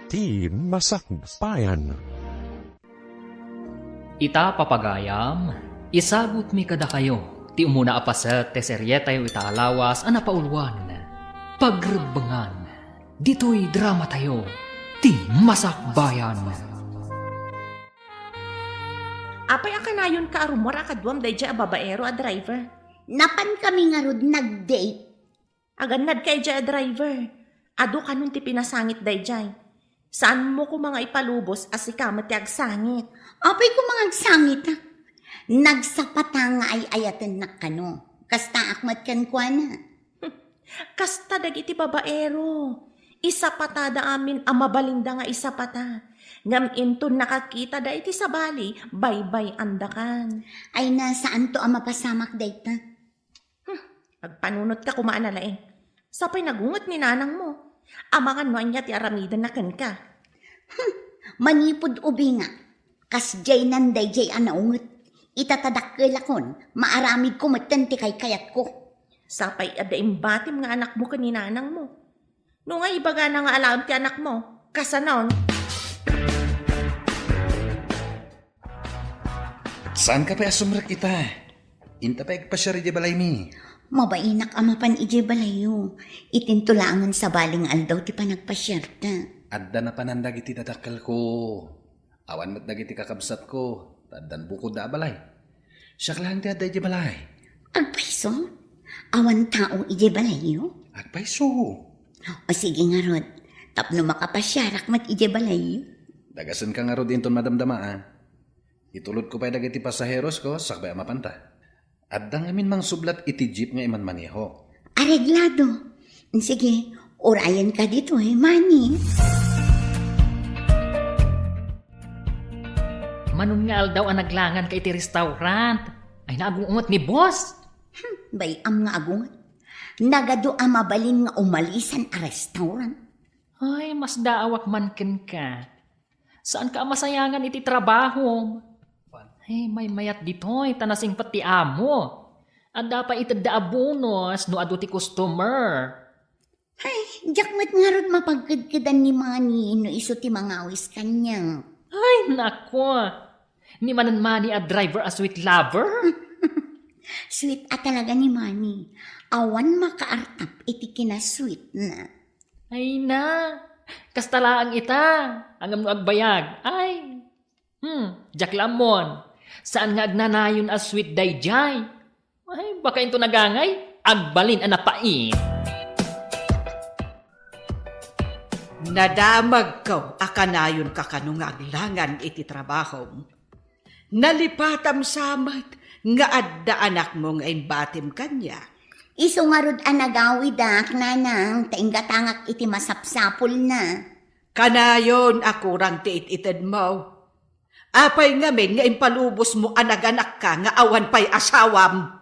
Ti Masakbayan. Ita papagayam, isagot mi kada kayo, ti umuna apaset te seryeta yu ita alawas ana paulwan. Pagrebengan, dito'y drama tayo, ti Masakbayan. Apay akanayon ka arumor akadwam day dya babaero a driver. Napan kami nga rod nag-date. Aganad kay dya a driver. Ado ka nun ti pinasangit day dya. Saan mo ko mga ipalubos as ikamat ti agsangit? Apay ko mga agsangit ha. Nagsapata nga ay ayaten na kano. Kasta akmat kan kwa na. Kasta dagiti babaero. Isa patada amin ang mabalinda nga isa pata. Ngam into nakakita da iti sabali, bye-bye andakan. Ay nasaan to ang mapasamak data? Agpanunot ka kumaan na laing. Sapay nagungot ni nanang mo. Amangan mo niya ti aramidan na kan ka. Manipod ubi nga. Kas jay nanday jay anaungot. Itatadakkelakon, maaramid ko matanti kay kayat ko. Sapay adaim batim nga anak mo kaninanang mo. No nga ibaga na nga alam ti anak mo. Kasanon. Saan ka pa asumrak ita? Inta pa igpasyari di balay mi. Mabainak amapan ije balayo. Itintulangan sa baling aldaw ti panagpasyerta. Adda na panandag iti dadakkel ko. Awan mat dagiti kakabsat ko. Taddan bukod da balay. Siyak lang ti adda ije balay. Agpaiso? Awan tao ije balayo? Agpaiso. O sige nga rod. Tapno makapasyarak mat ije balayo. Dagasan ka nga rod inton madamdamaan. Itulod ko pa dagiti pasaheros ko sakbay mapanta. Addang amin mang sublat iti jeep nga iman maniho. Areglado. Sige, orayan ka dito Manny. Manon nga aldaw ang naglangan ka iti restaurant. Ay naagungot ni boss. Bayam nga agungat. Nagado ang mabalin nga umalisan a restaurant. Ay, mas daawak man ken ka. Saan ka masayangan iti trabaho? Ay, may mayat dito'y tanasing pati amo. Anda pa itadda abonos no ado ti customer. Ay, jakmat nga rod mapagkadkadan ni Manny no iso ti mangawis kanya. Ay, nako. Ni manan mani a driver a sweet lover? Sweet at talaga ni Manny. Awan makaartap iti kinasweet na. Ay na. Kastalaang ita. Angam no agbayag. Ay. Jaklamon. Saan nga agnanayon as sweet dayjay? Ay, baka into nagangay. Agbalin ang napait. Nadamag ko akanayon kakanong aglangan iti trabaho. Nalipatam samat nga adda anak mo nga imbatim kanya. Iso nga rod anagawi dak nanang tainggatangak iti masapsapol na. Kanayon akurang ti it-ited mo. Apay ngamin nga impalubos mo anaganak ka nga awan pa'y asawam.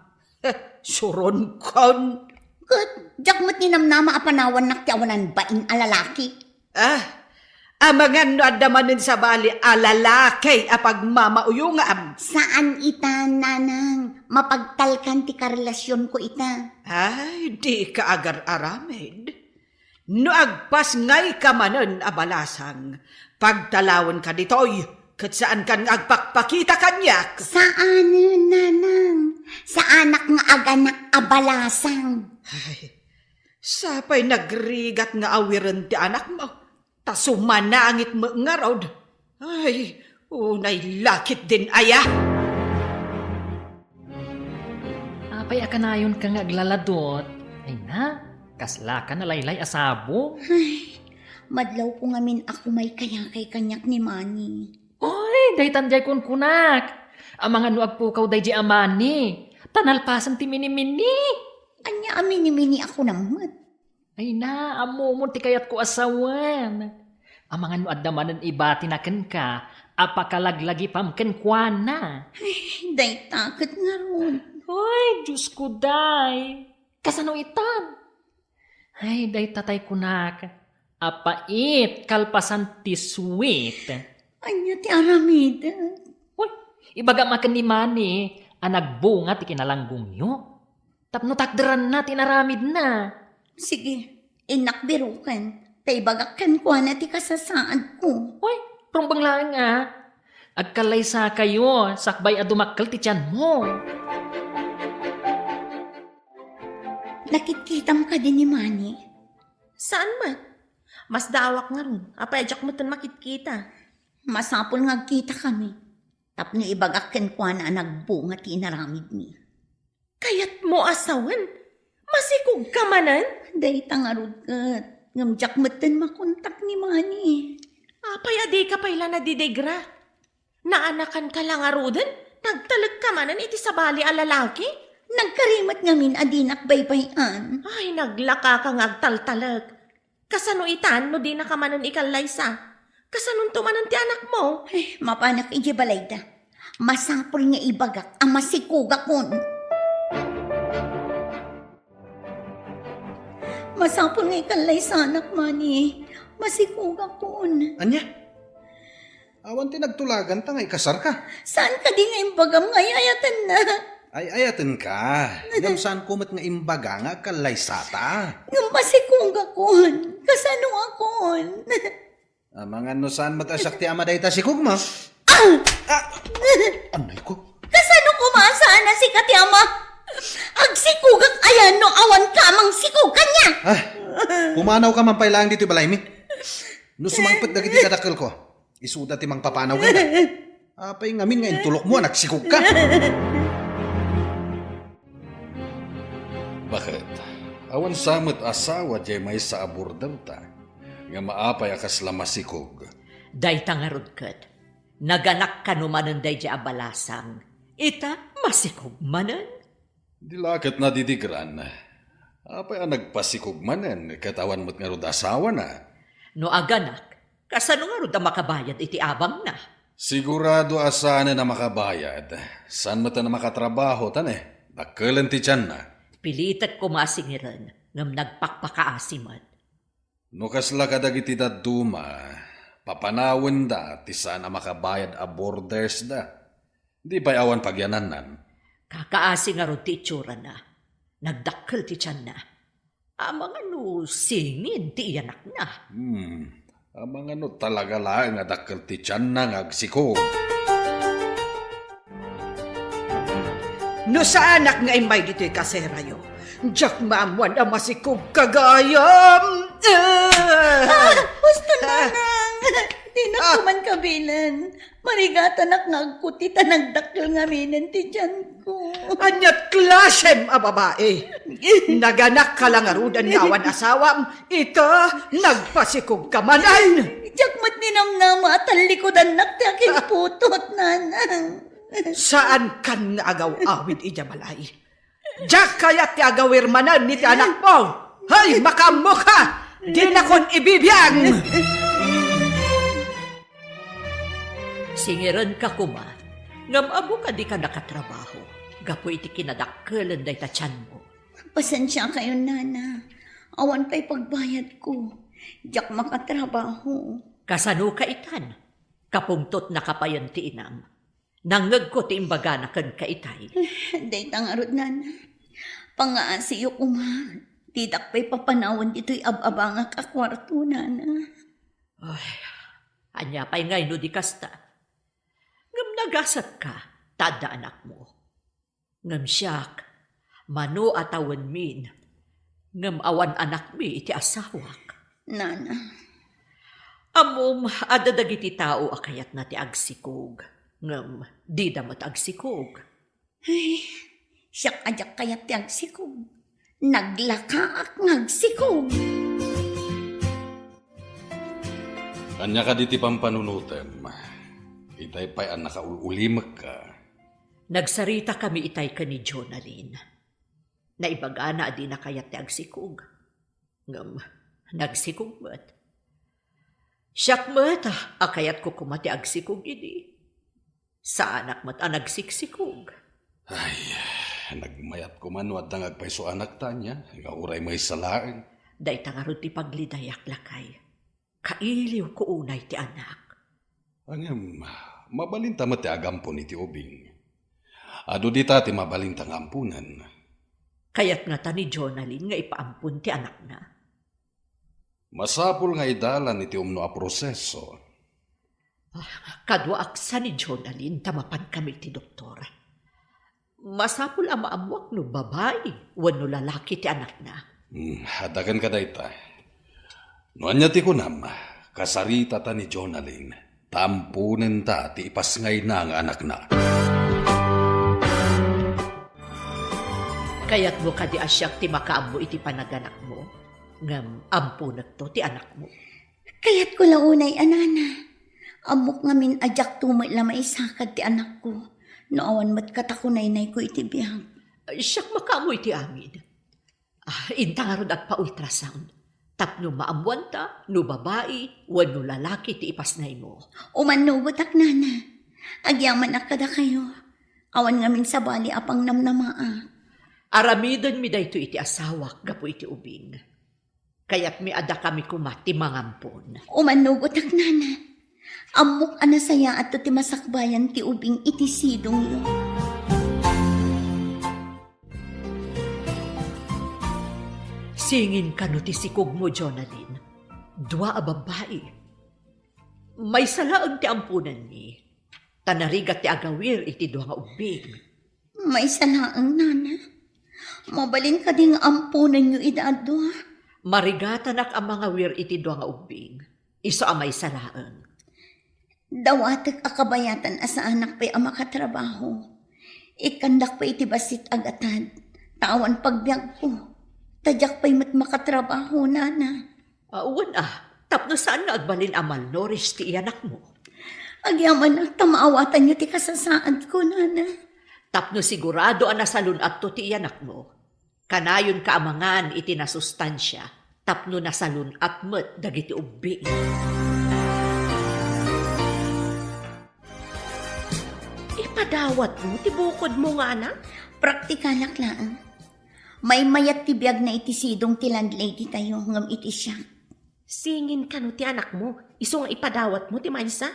Suron kon. Kat, jakmat ni namnama apanawan nak ti awanan baing alalaki. Amangan no adamanin sa bali alalaki apag mamauyungam. Saan ita, nanang? Mapagtalkan ti karelasyon ko ita. Ay, di ka agar aramid. No agpas ngay ka manon abalasang. Pagtalawon ka ditoy, kat saan kan agpakpakita kanyak. Saan, nanang? Sa anak nga aganak abalasang. Ay, sapay nagrigat nga awiran ti anak mo. Tasumanangit mo nga rod. Ay, unay lakit din aya. Apay akanayon ka nga aglaladot. Ay na. Kasla ka na laylay asabo. Ay, madlaw ko ngamin ako may kaya kay kanyak ni Manny. Oy, daytan jay kun kunak. Ang mga nuag pukaw day jay amani. Tanalpasan ti mini-mini. Anya amini-mini ako naman. Ay na, amo mo ti kayat ko asawan. Ang mga nuad damanan ibati na ken ka, apakalaglagi pam ken kuana. Ay, day takot nga ron. Ay, Diyos ko day. Kasano itan? Ay, day tatay kunak. Apait, kalpasan ti sweet. Anya ti aramida. Uy, ibaga makan ni Manny, nagbunga ti kinalanggong nyo. Tapno takderan na, tinaramid na. Sige, inakbirukan. Tay bagakan ko na ti kasasaan ko. Uy, prumbang lang agkalay sa kayo, sakbay adumakkel ti tiyan mo. Nakitkitam ka din ni Manny. Saan man? Mas dawak nga ron. Apay, ajak mo tan makitkita. Masapol nga kita kami. Tapno ibagakan ko na nagbunga ti inaramid mi. Kayat mo asawan? Masikog ka manan? Day tangarod kat. Ngamjak matan makontak ni Manny. Apay, adi ka pala na didegra. Naanakan ka lang arudan? Nagtalag ka manan iti sabali a lalaki? Nagkarimat ngamin adinak baybayan. Ay, naglaka kang agtaltalag. Kasano itan no di na ka manan ikalaysa? Kasanon tumanan ti anak mo? Ay, mapanak iji balayda. Masapol nga ibagak ang masikuga kon. Masapol nga ikalay sa anak, Manny. Masikuga kon. Anya? Awan ti nagtulagan ta nga ikasar ka. Saan ka di nga imbagam nga ayatan na? Ay ayaten ka. Ngam saan kumat nga imbaga nga kalay sata. Nga masikuga kon. Kasano akon? Mga no saan matasak ti ama dayta si kugma. Anay ko? Kasano kumasaan na si Katyama? Agsikugak ayan no awan kamang sikugan niya. Pumanaw ka man pailang dito balay mi. No sumangpet dagiti kadakkel ko. Isuda ti mang papanaw ka. Apay ngamin nga intulok mo nagsikog ka. Bakit? Awan samot asawa jay may sa abordar ta. Nga maapay akas lamasikog. Day tangarod kat. Naganak ka numanan day di abalasang. Ita masikog manan. Dilakit na didigran. Apay ang nagpasikog manen. Katawan mo't nga rod asawa na. No aganak, kasano nga ron makabayad iti abang na. Sigurado asana na makabayad. San mo ta na makatrabaho tan Dakkelan ti tiyan na. Pilitat ko masingiran ngam nagpakpakaasiman. No kasla kadag iti daduma, papanawin da ti sana makabayad a borders da. Di pa awan pagyananan. Kakaasi nga ron ti itsura na. Nagdakkel ti tiyan na. Amang ano singin ti iyanak na. Amang ano talaga lang nga dakkel ti tiyan na ngagsikog. No sa anak nga imay dito'y kaserayo. Diyak maamuan ang masikog kagayam. Gusto na nang. Di na kuman kabilan. Marigatan ak ngagkutita nagdakil nga minin ti dyan ko. Anyat klasem a babae. Naganak ka lang arudan nga awan asawam. Ita, nagpasikog ka manan. Diyak mat ninamnama at ang likodan naktaking putot nanang. Saan kan nga agaw-awid ija balay? Diyak kaya't ti agawir manan ni ti anak mo. Hay, makamo ka! Di na kon ibibiyang! Singiran ka kuma. Ngam abo ka di ka nakatrabaho. Gapo iti kinadakkelan day tatyan mo. Pasensya kayo, nana. Awan pa'y pagbayad ko. Diyak makatrabaho. Kasano ka itan? Kapungtot na kapayan ti inam. Nangag ko ti imbaga na kan kaitay. Day tangarod, nana. Pangaasiyo kuma. Didak pa'y papanawan dito'y ababangak a kwarto, nana. Ay, anya pa'y ngay no di kasta. Ngam nagasat ka, tada anak mo. Ngam siyak, mano atawan min. Ngam awan anak mi iti asawak. Nana. Amom, adadagiti tao akayat na ti agsikog. Ngam, di damat agsikog. Ay, siyak ajak kayat ti agsikog. Naglaka ak ngagsikog. Anya ka diti pampanunutem. Itay pa'y ang nakaululimag ka. Nagsarita kami itay ka ni Jonalyn. Naibaga na adi na kayat ti agsikog. Ngam, nagsikog mat. Siyak mat, akayat ko kumati agsikog idi. Sa anak mat ang nagsiksikog. Ay, nagmayat ko man wad nang agpaiso anak tanya. Nga uray may salaeng. Day tangarod ti paglidayak lakay. Kailiw ko unay ti anak. Angam, mabalinta mo ti agampon iti ubing. Ado di ti mabalintang ampunan. Kayat nga ta ni Jonalyn nga ipaampun ti anak na. Masapul nga idalan iti umno a proseso. Kadwa aksa ni Jonalyn, tamapan kami ti doktor. Masapul ang maamuak no babae, wano lalaki ti anak na. Hadagan ka dayta. No anya ti kunam, kasarita ta ni Jonalyn, tampunen ta ti ipasngay na nga anak na. Kaya't mo kadi asyak ti makaammo iti panaganak mo, ngam ampunag to ti anak mo. Kaya't ko launay, anana. Amok ngamin ajak tumay la maisakad ti anak ko. Noawan mat katakunay-nay ko iti biyang. Siyak makaammo iti amin. Intangarod at pa-ultrasound. Tapno maamuan ta, no babae, wano lalaki ti ipasnay mo. Umanugot ak, nana. Agyaman ak kada kayo. Awan ngamin sa bali apang namnamaa. Aramidan mi dayto iti asawak, gapo iti ubing. Kaya't mi ada kami kumati mangampon. Umanugot ak, nana. Amok anasaya at ti masakbayan ti ubing iti sidong yo. Singin ka no ti sikog mo, Jonalyn. Dua a babae. May salaag ti ampunan ni. Tanarigat ti agawir iti dua nga ubing. May salaang, nana. Mabalin ka ding ampunan nyo idado. Marigatan ak ang mga wir iti dua nga ubing. Iso ang may salaang. Dawatek akabayatan asa anak pa'y ama katrabaho. Ikandak pa iti basit agatad. Tawan pagbiag ko. Tadyak pa'y mat makatrabaho, nana. Uwan tapno saan na agbalin amal noris ti iyanak mo? Agyaman na tamaawatan nyo ti kasasaad ko, nana. Tapno sigurado ang nasalun at to ti iyanak mo. Kanayon kaamangan iti nasustansya. Tapno nasalun at met dagiti ubing. Ipadawat mo, tibukod mo nga na. Praktikal lang. May mayat ti biyag na iti sidong ti landlady tayo ngam iti siya. Singin ka no ti anak mo, iso nga ipadawat mo ti maysa.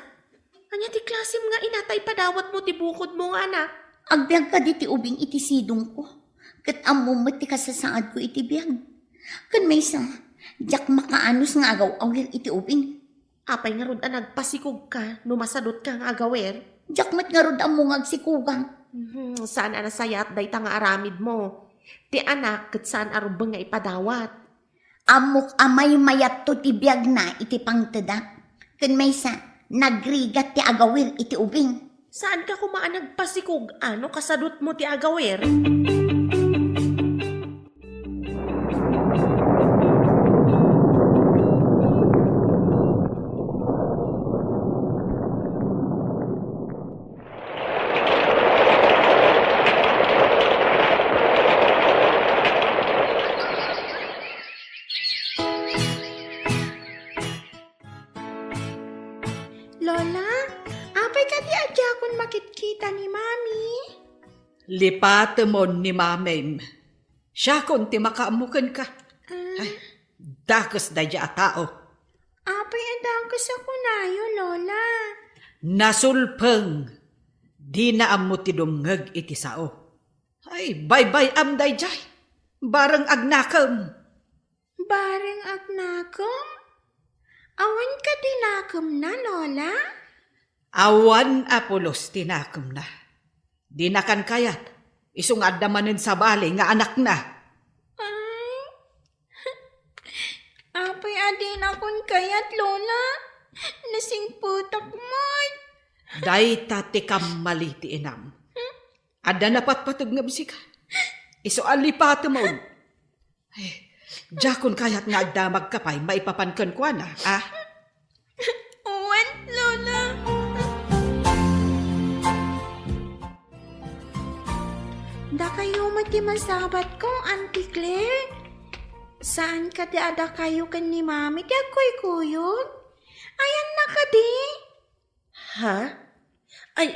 Anya ti klasim nga inatay padawat mo, tibukod mo nga na. Agbyag ka di ti ubing iti sidong ko. Kat amumat ti kasasaad ko iti biyag. Kan maysa, jak makaanos nga agaw-awir iti ubing. Apay nga rod nagpasikog ka, numasadot ka nga agawer. Jak mat nga rod amungag si kugang. Saan anasayat day ta nga aramid mo. Ti anak, kat saan arubang nga ipadawat. Amok amay mayat to ti biyag na iti pangtadak. Kan maysa, nagrigat ti agawir iti ubing. Saan ka kumaan nagpasikog? Ano kasadot mo ti agawer? Lola, apay ka di adya makitkita ni Mami. Lipatemon ni mamem. Siya kung ti makaamukan ka. Ay, dakos da dya tao. Apay adangkas ako nayo, Lola. Nasulpeng. Di na am mo ti dumngeg iti sao. Ay, bye-bye am day jay. Barang agnakam. Bareng agnakom? Awan ka dinakom na, Lola? Awan apulos tinakam na. Di na kan kayat. Isong adamanin sa bali nga anak na. Ay, apay adin akon kayat, Lola. Nasing putak mo. Day tati kam maliti inam. Ada napat patug nga bisika. Iso alipate mo. Ay, jakon kayat nga agdamag kapay maipapankan ko na, Uwan, Lola. Da kayo matimasabat ko, Auntie Claire. Saan ka ada kayo kan ni Mami? Di ako'y kuyod. Ayan na ka di. Ha? Ay,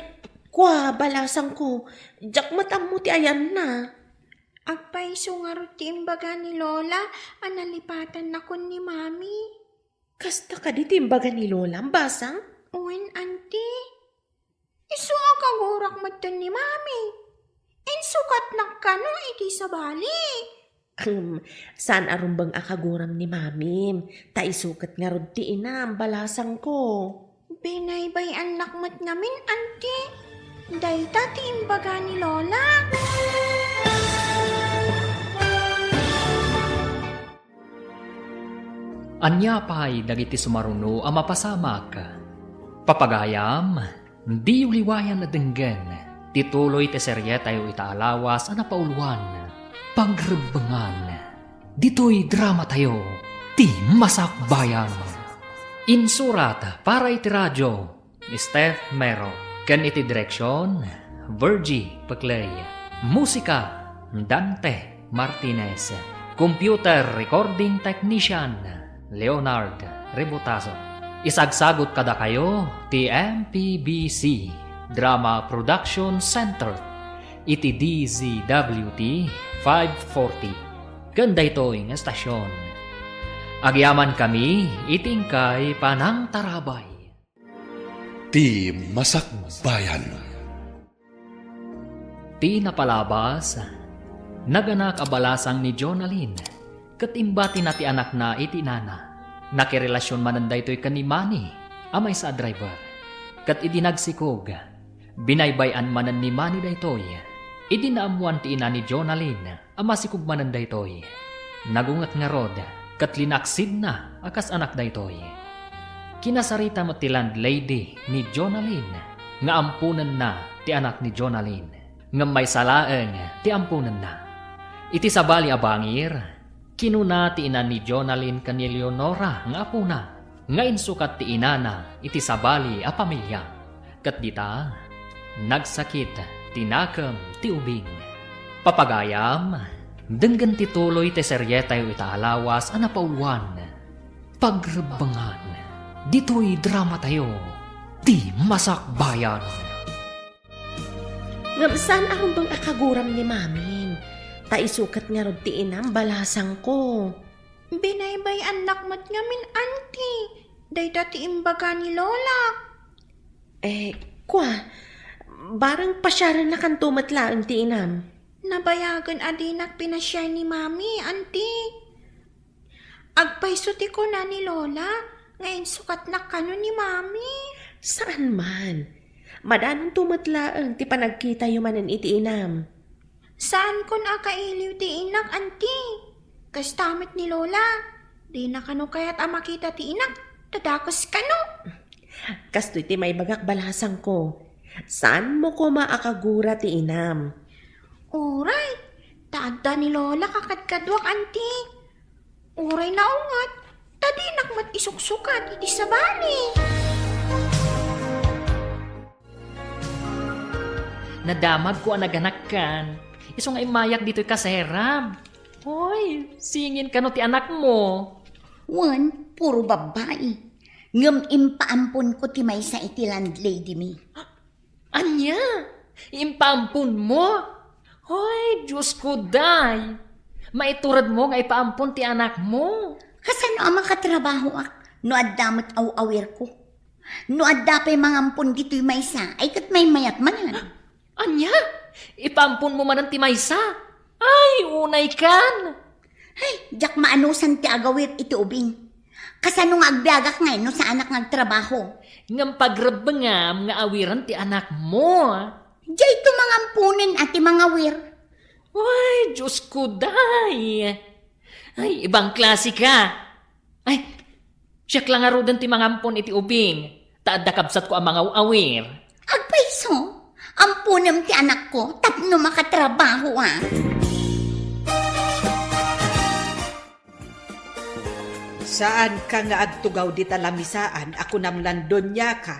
kwa, balasang ko. Jak matam mo ti ayan na. Agpaiso nga ti imbaga ni Lola, analipatan na kon ni Mami. Kasta ka di timbaga ni Lola, basang? Uwan, Auntie. Iso akagurak matan ni Mami. Insukat na ka no, iti sa bali. Saan arumbang akaguram ni mami? Taisukat nga rod ti ina, balasang ko. Binaybay anak mo't ngamin, auntie. Dayta ti imbaga ni Lola. Anya pa'y dagiti sumaruno ang mapasamak. Papagayam, di uliwayan na denggen. Tituloy ti serye tayo itaalawas ang napauluan. Pagrebangan. Dito'y drama tayo. Ti Masakbayan. Insurat para iti radyo ni Steph Mero. Ken iti direksyon Virgie Paclay. Musika Dante Martinez. Computer recording technician Leonard Rebutazo. Isagsagot kada kayo ti MPBC Drama Production Center iti DZWT 540. Ganda ito ang estasyon. Agyaman kami itingkay panang tarabay. Ti Masakbayan. Ti napalabas, naganak abalasang ni Jonalyn, katimbati na ti anak na iti nana. Nakirelasyon mananda ito'y kanimani, amay sa driver. Kat idinagsikog, binaybayan manan ni Manny da ito'y, idinaamuan ti ina ni Jonalyn, amasikog mananda ito'y. Nagungat nga rod, kat linaksid na akas anak da ito'y. Kinasarita mo ti landlady ni Jonalyn, nga ampunan na ti anak ni Jonalyn, nga may salaeng ti ampunan na. Iti sabali abangir, kinuna ti ina ni Jonalyn kani Leonora nga apuna, nga insukat ti inana iti sabali a pamilya. Kat dita, nagsakit tinakam ti ubing. Papagayam, denggan ti tuloy ti serye tayo itaalawas a napauluan. Pagrebangan, dito'y drama tayo, ti Masakbayan. Ngam saan arumbang akaguram ni mami? Taisukat nga rod ti ina, balasang ko. Binaybay anak mo't ngamin, auntie. Dayta ti imbaga ni Lola. Kwa, barang pasyaran na kan tumatlaan ti inam. Nabayagan adinak pinasyay ni mami, auntie. Agpaysuti ko na ni Lola. Ngayon sukat na kano ni mami. Saan man? Madanong tumatlaan ti panagkita yumanan iti inam. Saan ko nakailiw ti inak, auntie? Kastamit ni Lola. Di na kano kaya't makita ti inak. Tadakos kano. Kastoy ti may bagak balasang ko. Saan mo ko maakagura ti inam? Uray, taadda ni Lola kakadkadwak, auntie. Uray na ungat. Tadinak mat isuksukat iti sabali. Nadamag ko ang naganak kan. Iso nga imayak dito'y kaseram. Hoy, singin ka no ti anak mo. Wan, puro babae. Ngam impaampon ko ti maysa iti landlady mi. Anya, impampun mo. Hoy, Diyos ko day. Maiturad mo nga ipaampun ti anak mo. Kasano ang makatrabaho ak? No addamot awawir ko. No addapay mangampon dito'y maysa, ay kat may mayat manan. Anya, ipampun mo man ang timaysa. Ay, unay kan. Ay, jak maanusan ti agawir iti ubing. Kasano nga agbiagak ngayon no sa anak ng trabaho? Ngam pagrabangam nga awiran ti anak mo. Diyay ito mangampunin at ti mga wir. Ay, Diyos ko day. Ay, ibang klase ka. Ay, siyak lang arudan ti mangampun iti ubing. Taadda kabsat ko ang mga awir. Agpaiso, ampunem ti anak ko, tapno makatrabaho ah. Saan ka nga agtugaw di talamisaan, ako namlandon niya ka.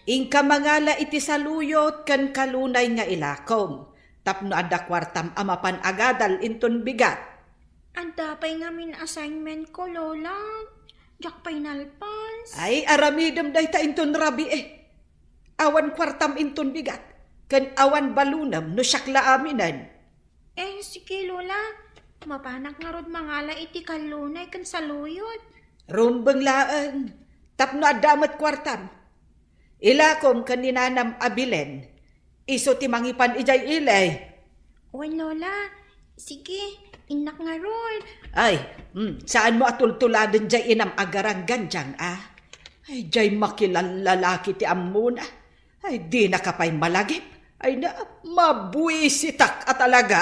Ingka mangala iti saluyot kan kalunay nga ilakom. Tapno adda kwartam amapan agadal inton bigat. Anda pa'y ngamin assignment ko, Lola. Jak pa'y nalpas. Ay, aramidem day ta inton rabi eh. Awan kwartam inton bigat. Kan awan balunam no syakla aminan. Sige, Lola. Mapanak nga rod mangala iti kalunay kan saluyot. Ron banglaan. Tapno adamat kwartam. Ilakom kaninanam abilen. Iso ti mangipan ijay ilay. Wan, Lola. Sige, Inak nga ron. Ay, saan mo atultuladan dyan inam agaranggan dyan, Ay, dyan makilalalaki ti amuna. Ay, di na kapay malagip. Ay na, mabuisitak at talaga.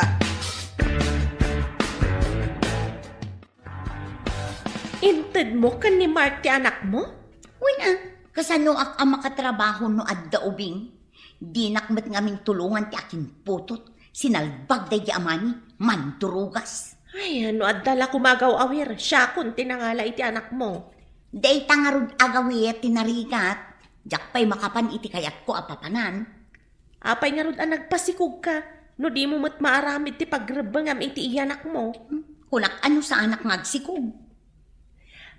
Inted mo kan ni Mark ti anak mo? Wala, kasano ak ang makatrabaho no adda ubing. Di nakmat ngamin tulungan ti akin putot. Sinalbag day di amani, manturugas. Ay, ano adala kumagaw awir. Siya kun tinangala iti anak mo. Day tangarod agawit tinarigat. Jak pa'y makapan iti kayat ko apapanan. Apay nga rod ang nagpasikog ka. No di mo mat maaramid ti pagrebengam iti iyanak mo. Kunak ano sa anak ngagsikog.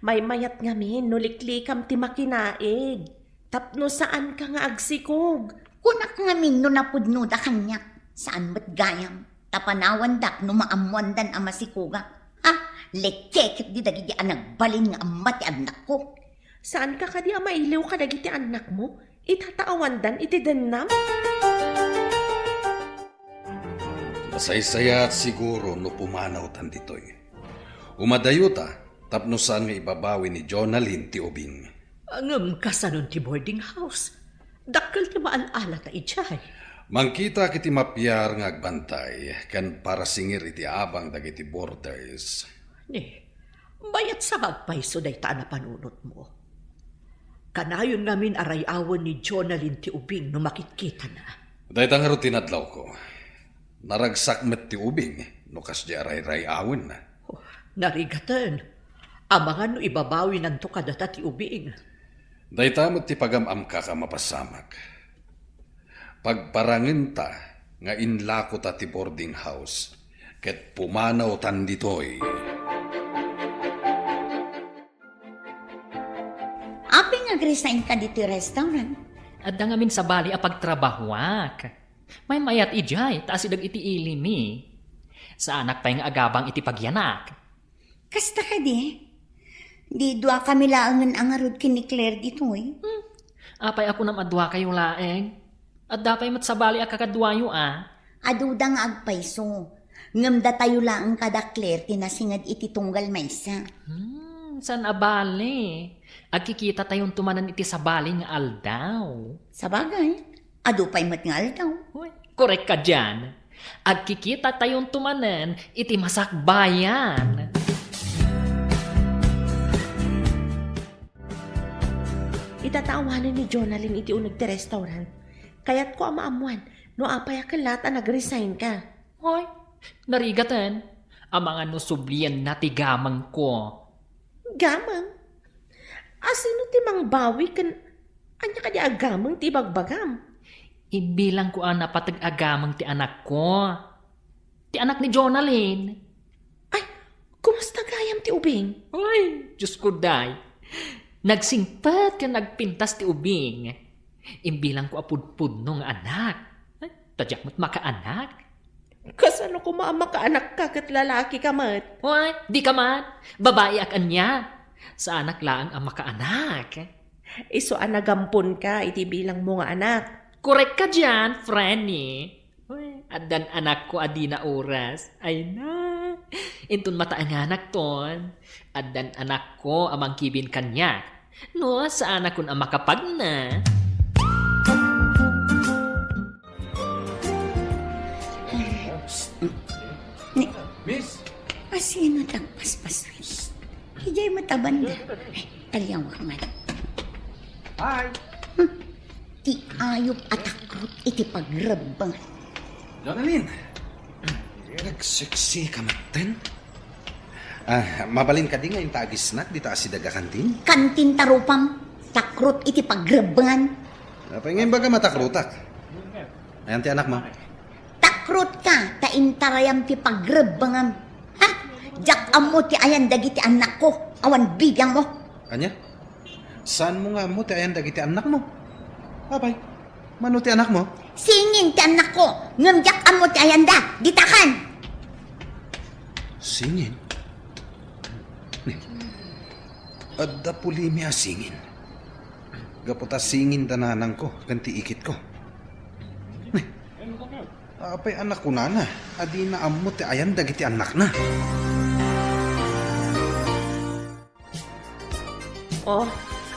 May mayat ngamin no liklikam ti makinaig. Tapno saan ka nga agsikog. Kunak ngamin no napudno da kanyak. Saan ba't gayam? Tapanawan dak no maamuandan ang masikuga. Lekekit di dagi di nagbalin nga amat ti anak ko. Saan ka kadi mailiw ka dagiti anak mo? Itataawandan iti denam? Masaysaya at siguro no pumanaw tan ditoy. Umadayo ta, tapno saan nga ibabawi ni Jonalyn ti ubing. Angam kasanon ti boarding house. Dakkel ti maalala ta ijay. Mangkita kiti mapyar nga agbantay, kan para singir iti abang dagiti borders. Bayat sa magpaiso day ta na panunot mo. Kanayon namin arayawan ni Jonalyn ti ubing no makitkita na. Day tangaro tinadlaw ko. Naragsak met ti ubing, no kas di aray-rayawan na. Narigatan. Amangan no ibabawi nanto kadata ti ubing. Day tamot ti pagamam ka mapasamak. Pagparangin ta nga inlako ta ti boarding house, ket pumanaw tan ditoy. Api nag-resign ka dito restaurant. At ngamin sa bali a pagtrabahuak. May mayat ijay, taas idag iti ilimi. Sa anak pa yung agabang iti pagyanak. Kasta ka di? Di dua kami laangan ang arod kini Claire dito Apay ako na madwa kayo laeng. At dapay mat sa bali a kakadwayo Aduda nga agpaiso. Ngamda tayo laang kada Claire tinasingad iti tunggal maysa. San abali? Agkikita tayong tumanan iti sa bali nga aldaw. Sa bagay, adu pa'y matngal daw. Uy, korek ka dyan. Agkikita tayong tumanan iti masakbayan. Itatawanan ni Jonalyn iti unag ti restaurant. Kaya't ko amaamuan, no apay akalat ang nag-resign ka. Hoy, narigatan. Ang mga nusublian na tigamang ko. Gamang? Asino ti mang bawi kan anya ka di agamang ti bagbagam? Ibilang ko ang napatag-agamang ti anak ko. Ti anak ni Jonalyn. Ay, kumusta gayam ti ubing? Ay, Diyos ko day. Nagsingpat ka nagpintas ti ubing. Imbilang ko apudpud nung anak. Ay, tadyak mo't makaanak. Kasano ko maamakaanak ka kat lalaki ka mat? Uy, di ka man. Babae ak anya. Sa anak lang ang makaanak. Iso anagampon ka iti bilang mo nga anak. Korek ka dyan, Franny. Uy, adan anak ko adi na oras. Ay na. Intun mataan nga anak ton. Adan anak ko amang kibin kanya. No, sa anak kun ang makapag na. Miss? Asino tagpaspaswis. Hijay mataban da. Talyaw ka man. Hi! Ti ayop at akrut iti pagrabang. Jonalyn, nagseksi ka maten? Mabalin ka di nga yung tagisnak di taas si daga kantin? Kantin tarupam, takrut iti pagrabangan. Apa ngayon baga matakrutak? Ayan ti anak mo. Takrut ka, taintarayam ti pagrabangam. Ha? Jak amo ti ayan dagiti anak ko, awan bigyan mo. Anya? Saan mo nga mo ti ayan dagiti anak mo? Abay, mano ti anak mo? Singin ti anak ko, ngamjak amo ti ayan da, ditakan. Singin? Adda puli miya singin. Gaputa singin tananang ko, kanti ikit ko. Apay anak ko na. Adi na amo ti ayan dagiti anak na. Oh,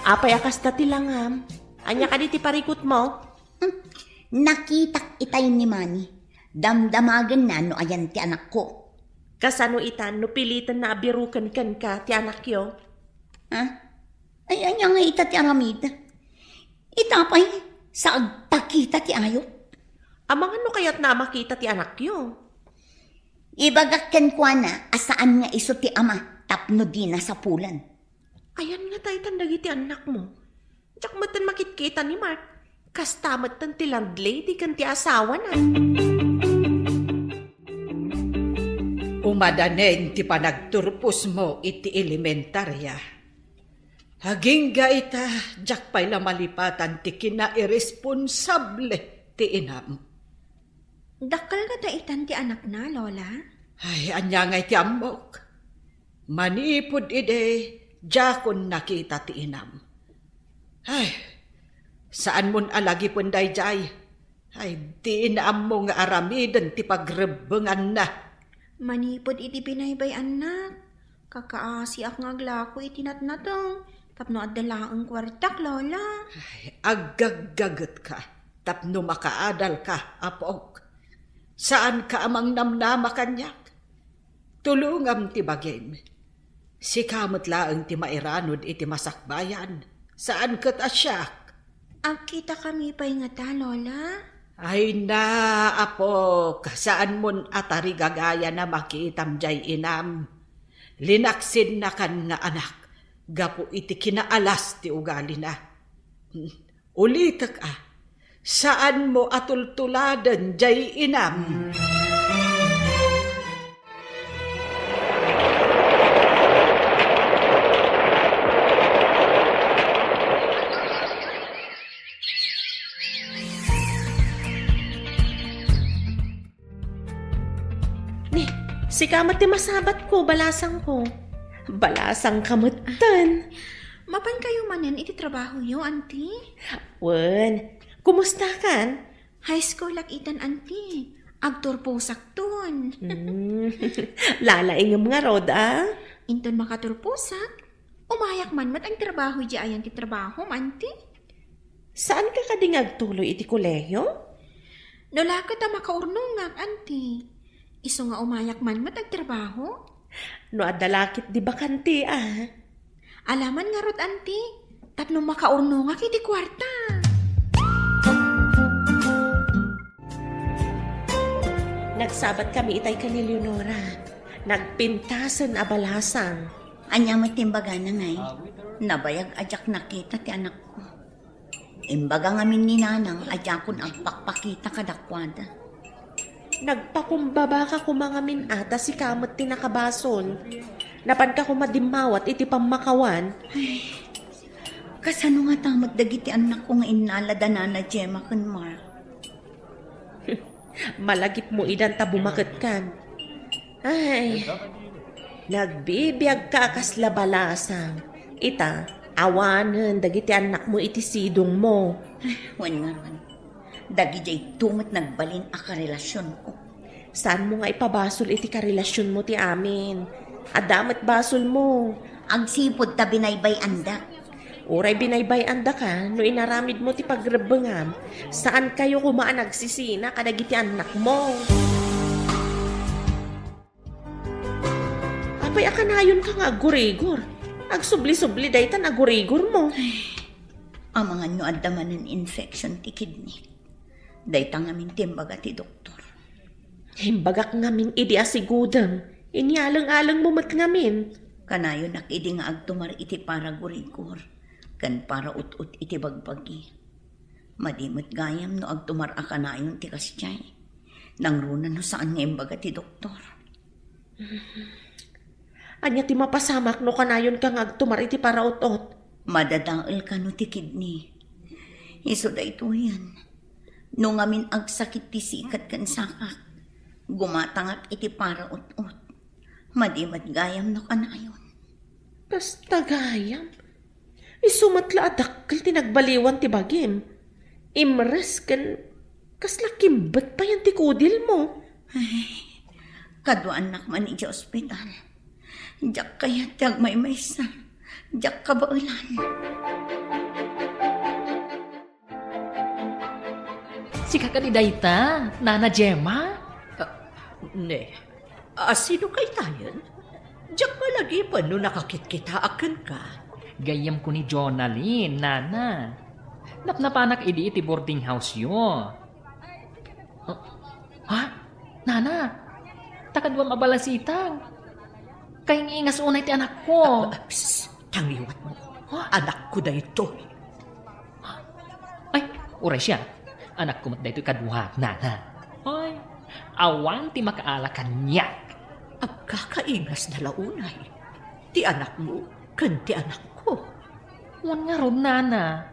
apay akas na tilangam. Anya ka di ti parikot mo? Nakitak itay ni Manny. Damdamagan na no ayan ti anak ko. Kasano itan no pilitan na abirukan kan ka ti anak yo? Ha? Ay, anya nga ita ti aramid. Itapay, sa agpakita ti ayot. Amang ano kaya't na makita ti anak yo? Ibagakkan ko na, asaan nga iso ti ama, tapno di na sa pulan. Ayan nga tayo tandagi ti anak mo. Tsak matan makitkita ni Mark. Kastamat tan ti landlady kan ti asawa na. Umadanen ti panagturpos mo iti elementarya. Haging ita, jak pa'y lamalipatan ti kina-irresponsable ti inam. Dakal nga daitan ti anak na, Lola. Ay, anya nga iti ambok. Manipod ide, jakon nakita ti inam. Ay, saan mon alagi punday jay? Ay, di inaam mo nga aramidan ti pagrebengan na. Manipod iti pinaybay anak. Kakaasi ak nga glako iti natnatong. Tapno adala ang kwartak, Lola. Ay, agagagat ka. Tapno makaadal ka, apok. Saan ka amang namnama kanyak? Tulungam ti bagim. Si kamot laang ti mairanod iti masakbayan. Saan kat asyak? Akita kami pa'y nga ta, Lola. Ay na, apok. Saan mon atari gagaya na makitam jay inam. Linaksin na kan nga anak. Gapo iti kinaalas ti ugali na. Ulitak saan mo atultuladan jay inam? Ni, si kamat ti masabat ko, balasang ko. Balasang kamutan. Mapan kayo manen iti trabaho yo, auntie? Wen, kumusta kan? High school lakitan, auntie. Agturpo sakton. Lalaingam nga rod, Inton makaturpusak. Umayak man mat ang trabaho di ayan ti trabaho, auntie. Saan ka kadingag tuloy iti kolehiyo? Nolaka ta makaurnungag, auntie. Iso nga umayak man mat ang trabaho. No adalakit di bakanti, Alaman nga rod, auntie. Tapno makaurnungag iti kwarta. Nagsabat kami itay ka ni Leonora. Nagpintasan abalasang. Anya may timbaga na ngay. Nabayag ajak nakita ti anak ko. Imbaga ngamin ni nanang ajakon agpakpakita kadakwada. Nagpakumbaba ka kumangamin ata si kamot tinakabason. Napan ka kumadimawat iti pamakawan. Kasano nga tamad dagiti anak ko nga inalada na Gemma kan Mark. Malagip mo idan ta bumakit kan. Ay, nagbibiyag ka kasla balasang. Ita, awanan dagiti anak mo iti sidong mo. Wan nga ron. Dagi jay tumat nagbalin a karelasyon ko. Saan mo nga ipabasol iti karelasyon mo ti amin? Adamat basol mo. Agsipod ta binaybay anda. Uray binaybay anda ka, no inaramid mo ti pagrebengam. Saan kayo kumaan nagsisina kadagiti anak mo? Apay akanayon ka nga agurigor. Agsubli-subli daytan agurigor mo. Ang mga nyo adaman ng infection ti kidney. Dayta ngamin timbaga ti doktor. Himbagak ngamin idi asigudang. Inyalang-alang mo mat ngamin. Kanayo nakidi nga agtumar iti para gurigor. Kan para ut-ut iti bagbagi. Madimot gayam no agtumar a kanayon ti kasyay. Nang runa no saan nga imbaga ti doktor. Anya ti mapasamak no kanayon ka nga agtumar iti para ut-ut. Madadaal ka no ti kidney. Iso da ito yan. No ngamin agsakit ti sikat kan sakak. Gumatangak iti para ut-ut. Madimat gayam no kanayon. Basta gayam. Isumatla adakkel ti nagbaliwan ti bagim. Imres kan Kasla kimbat pa yan ti kudil mo. Kadwa anak man iti ospital. Diyak kaya tiyag may maysa. Diyak kabaulan. Si kakadidayta, Nana Gemma. Ne, sino kay tayan? Diyak malagi pa no nakakit-kita akan ka. Gayam ko ni Jonalyn, Nana. Napnapanak iti boarding house yo. Ha? Nana? Takadwam abalasitang. Kayang ingas unay ti anak ko. Psst, tangiwat mo. Anak ko na ito. Ay, uray siya. Anak ko mat da ito kadwa, Nana. Ay, awan ti makaalakan niya. Agkakaingas na launay. Ti anak mo, kan ti anak ko. Wan nga ron, Nana.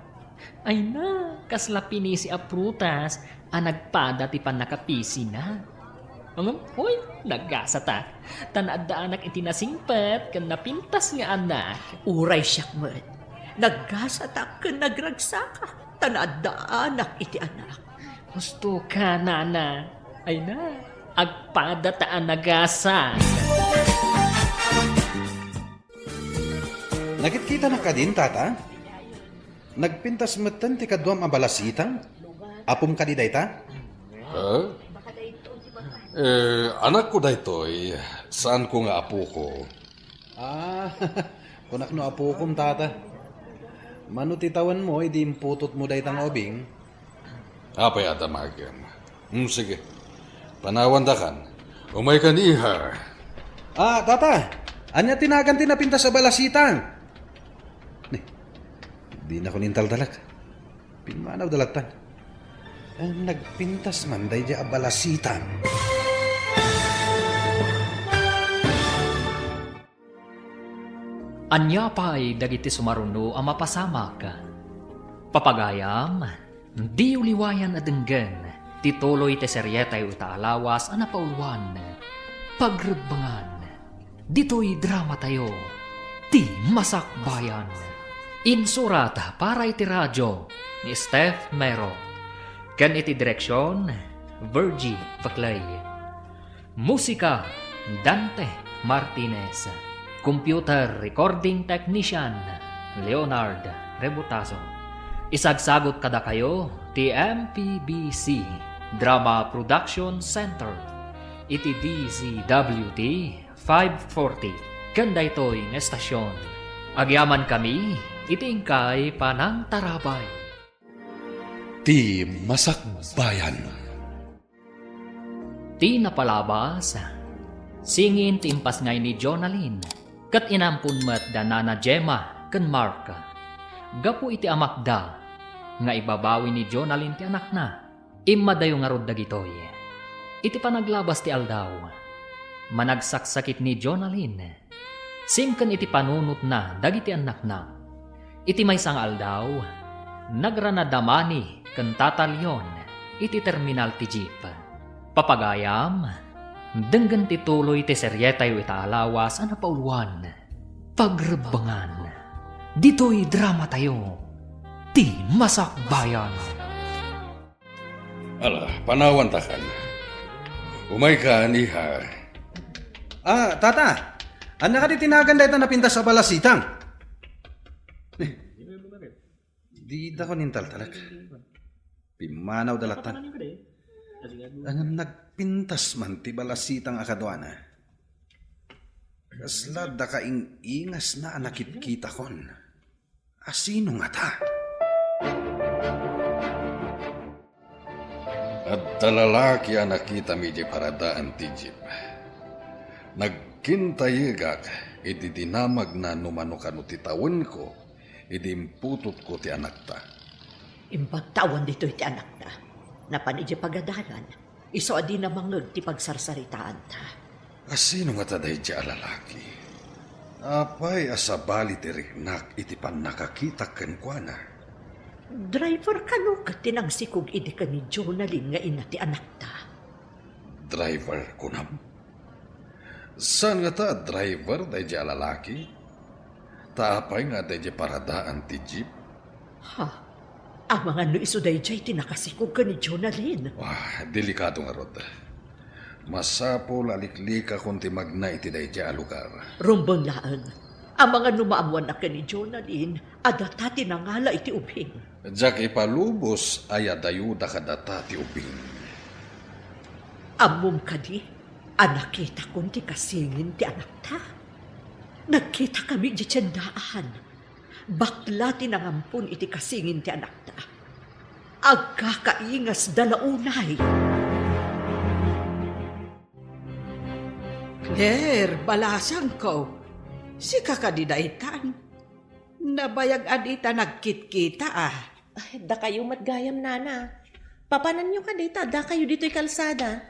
Ay na, kasla pinisi a prutas, nagpada ti panakapisi na. Hoy, nagasa ta. Tanaad da anak iti nasingpet, kan napintas nga anak. Uray siyak mat. Naggasa ta kan nagragsaka. Tanaad da anak iti anak. Gusto ka, Nana. Ay na, agpada ta nagasa. Nakikita na ka din, tata? Nagpintas matan ti kadwam abalasitang? Apom ka di dayta? Anak ko daytoy, saan ko nga apo ko? Kunak no apo kom, tata. Manutitawan mo, idi imputot mo daytang obing. Apay adamagan. Sige. Panawan da kan. Umay kan iha. Tata! Anya tinagan tinapintas sa balasitang? Di na ko nintal dalak. Pinmanaw dalatan. Nagpintas man day di abalasitang. Anya pa'y dagiti sumaruno ang mapasamak. Papagayam, di uliwayan adenggan, tituloy te seryetay utaalawas ang napauluan. Pagrebangan, dito'y drama tayo, ti masakbayan. Insurat para iti radyo ni Steph Mero. Ken iti direksyon, Virgie Paclay. Musika, Dante Martinez. Computer Recording Technician, Leonard Rebutazo. Isagsagot kada kayo, TMPBC, Drama Production Center. Iti DZWT 540, kanda ito'y ng estasyon. Agyaman kami, itingkay panang tarabay. Ti masakbayan. Ti napalabas, singin ti impas ngay ni Jonalyn, kat inampun mat da Nana Gemma ken Mark. Gapu iti amakda, nga ibabawi ni Jonalyn ti anak na, imadayo nga rod dagitoy. Iti panaglabas ti aldaw, managsaksakit ni Jonalyn, simken iti panunot na dagiti anak na. Iti maysang aldaw, nagranadamani ken tatalyon iti terminal ti jeep. Papagayam, denggan ti tuloy ti seryetay itaalawas ang napauluan. Pagrebangan, dito'y drama tayo, ti masakbayan. Ala, panawan ta kan. Umay ka niha. Tata! Anya ka di tinagan dayta napintas sa balasitang? Di da ko nintal talag. Pimanaw dalatan. Ang nagpintas man ti balasitang akadwana. Kasla da kaing ingas na nakit-kita kon. Asino nga ta? At talalaki ang nakita mi di paradaan ti jeep. Nagkintayigak, iti dinamag na numanukano ti tawon ko, iti imputot ko ti anak ta. Impagtawan dito iti anak na. Napanidya pagadalan, iso adi na mangag ti pagsarsaritaan ta. Asino nga taday di alalaki? Apay asabali ti riknak iti pan nakakita ken kuana. Driver ka no ka tinagsikog idi ka ni Jonalyn nga ina ti anak ta. Driver kunam? Saan nga ta driver day di alalaki? Taapay nga day di paradaan ti jeep? Ha? Ang mga no isuday jay tinakasikog ka ni Jonalyn. Wah, delikado nga rod. Masapol aliklika kung timagna iti dayjay a lugar. Rumbang laan, ang mga numaamuan na ka ni Jonalyn, adata tinangala iti ubing. Jak ipalubos ay adayuda kadata ti ubing. Amom kadi, anakita kon ti kasingin ti anak ta. Nagkita kami di tiyandaan. Bakla tinangampun iti kasingin ti anak ta. Agkakaingas dalaunay. Claire, balasan ko. Si kakadidaitan. Nabayag adita nagkit-kita ah. Ay, da kayo matgayam, nana. Papanan nyo ka dita, da kayo dito'y kalsada.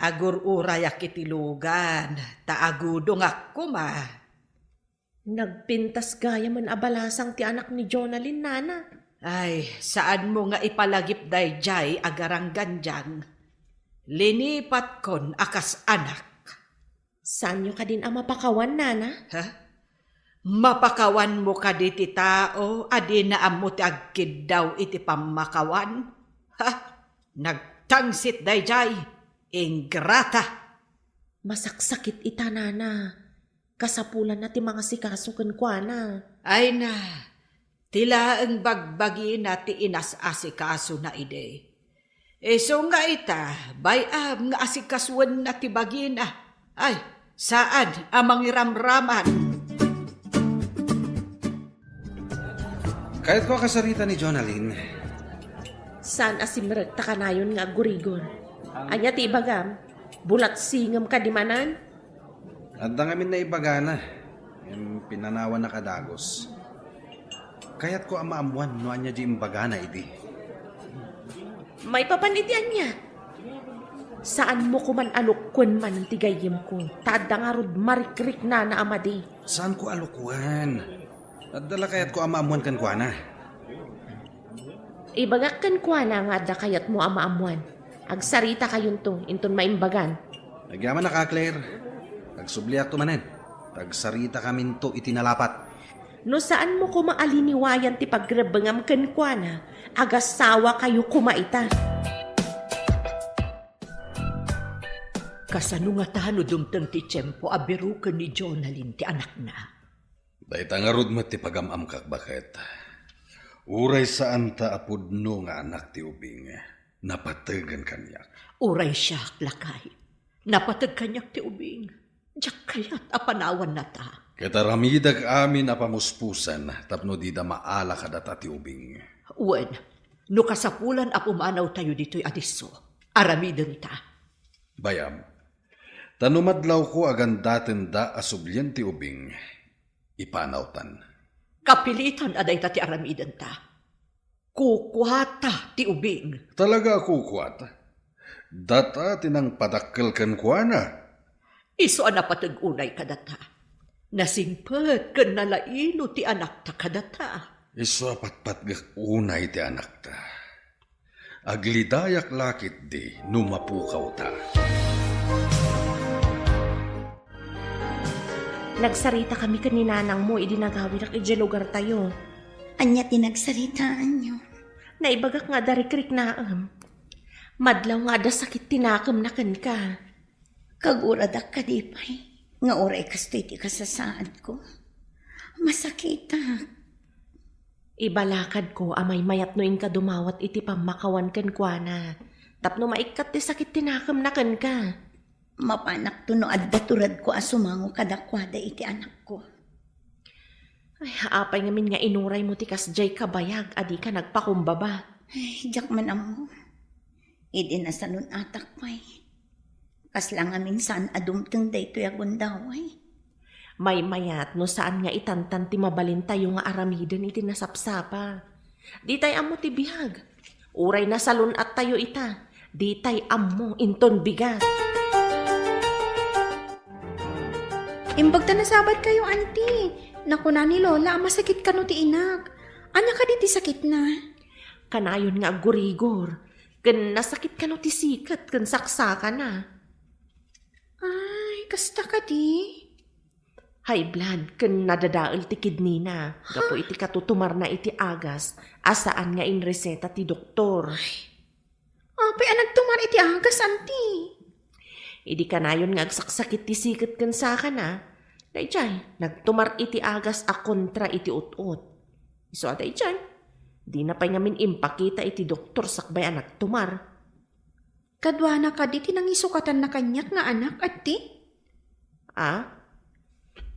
Agur urayak itilugan. Taagudong ako ma. Nagpintas gaya man abalasang ti anak ni Jonalyn, nana. Ay, saan mo nga ipalagip dayjay agarang ganjang? Linipat kon akas anak. Saan nyo ka din ang mapakawan, nana? Ha? Mapakawan mo ka di ti tao, adi na amo ti agkid daw iti pamakawan? Ha? Nagtangsit dayjay, ingrata. Masaksakit ita, nana. Kasapulan na ti mga sikasukan kwa na. Ay na, tila ang bagbagi na ti inas-asikaso na ide. So nga ita, bayam nga asikaswan na ti bagi na. Ay, saan ang mangiramraman? Kahit ko kasarita ni Jonalyn, Saan asimrag ta kanayon nga gurigor? Anya ti ibagam, bulat singam ka di manan? at dangamin na ibagana, yung pinanawan na kadagos. Kaya't ko ang maamuan, no anya di imbagana idi. May papanitian niya. Saan mo kuman alukwan man ang tigayim ko? Tada nga rod marikrik na amadi. Saan ko alukuan? At dala kaya't ko ang maamuan kan kwa na. Ibagak kan kwa na nga da kayat mo amaamuan. Agsarita kayon to, inton maimbagan. Nagyaman na ka, Claire. Agsubliak to manen. Tagsarita kamin to itinalapat. No saan mo kumaaliniwayan ti pagrebengam kan kwa na, agasawa kayo kumaita. Kasano nga tahano dumtang ti tiyempo abiru ka ni Jonalyn ti anak na. Dahita nga rod ti pagamam kak bakit. Uray saan ta apudno nga anak ti ubing. Napatagan kanyak. Uray siya, lakay. Napatag kanyak ti ubing. Diyak kayat apanawan na ta. Kataramidag amin apamuspusan tapno di da maala kadata ti ubing. Uwan, no kasapulan apumanaw tayo dito'y adiso. Aramidon ta. Bayam, tanumadlaw ko agandaten da asublyan ti ubing. Ipanawtan. Kapilitan aday ta ti aramidan ta. Kukwata ti ubing. Talaga kukwat. Data tinang padakkel kan kuana. Iso anapatag unay kadata. Nasingpet ken nalailo ti anak ta kadata. Iso patpatgak unay ti anak ta. Aglidayak lakit di numapukaw ta. Nagsarita kami kaninanang mo, idinagawin ak lugar tayo. Anya tinagsaritaan nyo. Naibagak nga darikrik naam. Madlaw nga da sakit tinakam na kan ka. Kaguradak ka di pa'y. Nga oray kastoy ti kasasaad ko. Masakita. Ibalakad ko amay mayat noin ka dumawat iti pamakawan kan kwa na. Tapno maikat ti sakit tinakam na kan ka. Mapanak to no adda turad ko asumango kadakwada iti anak ko. Ay, apay ngamin nga inuray mo ti kasjay kabayag, adi ka nagpakumbaba. Ay, jak man amo. Idi na sa nun atak pa'y. Kaslang amin saan adumteng dayto yagundaway. May mayat no saan nga itantan ti mabalin tayo nga aramiden iti nasapsapa. Di tay amo ti bihag. Uray na salun at tayo ita. Di tay amo inton bigat. Imbagta na sabat kayo, auntie. Naku na ni Lola, masakit ka no ti inak. Anya ka di ti sakit na? Kanayon nga gurigor. Kan nasakit ka no ti sikat, kan saksa ka na. Ay, kasta ka di? High blood ken nadadaol ti kidney na. Gapo iti katutumar na iti agas. Asaan nga in reseta ti doktor. Apay nagtumar iti agas, anti. Idi kanayon nga agsaksakit ti sikit ken saka na. Dayjay, nagtumar iti agas a kontra iti ut-ut. So dayjay, di na pa'y ngamin impakita iti doktor sakbay a nagtumar. Kadwana ka di tinangisukatan na kanyak nga anak, anti. Ah?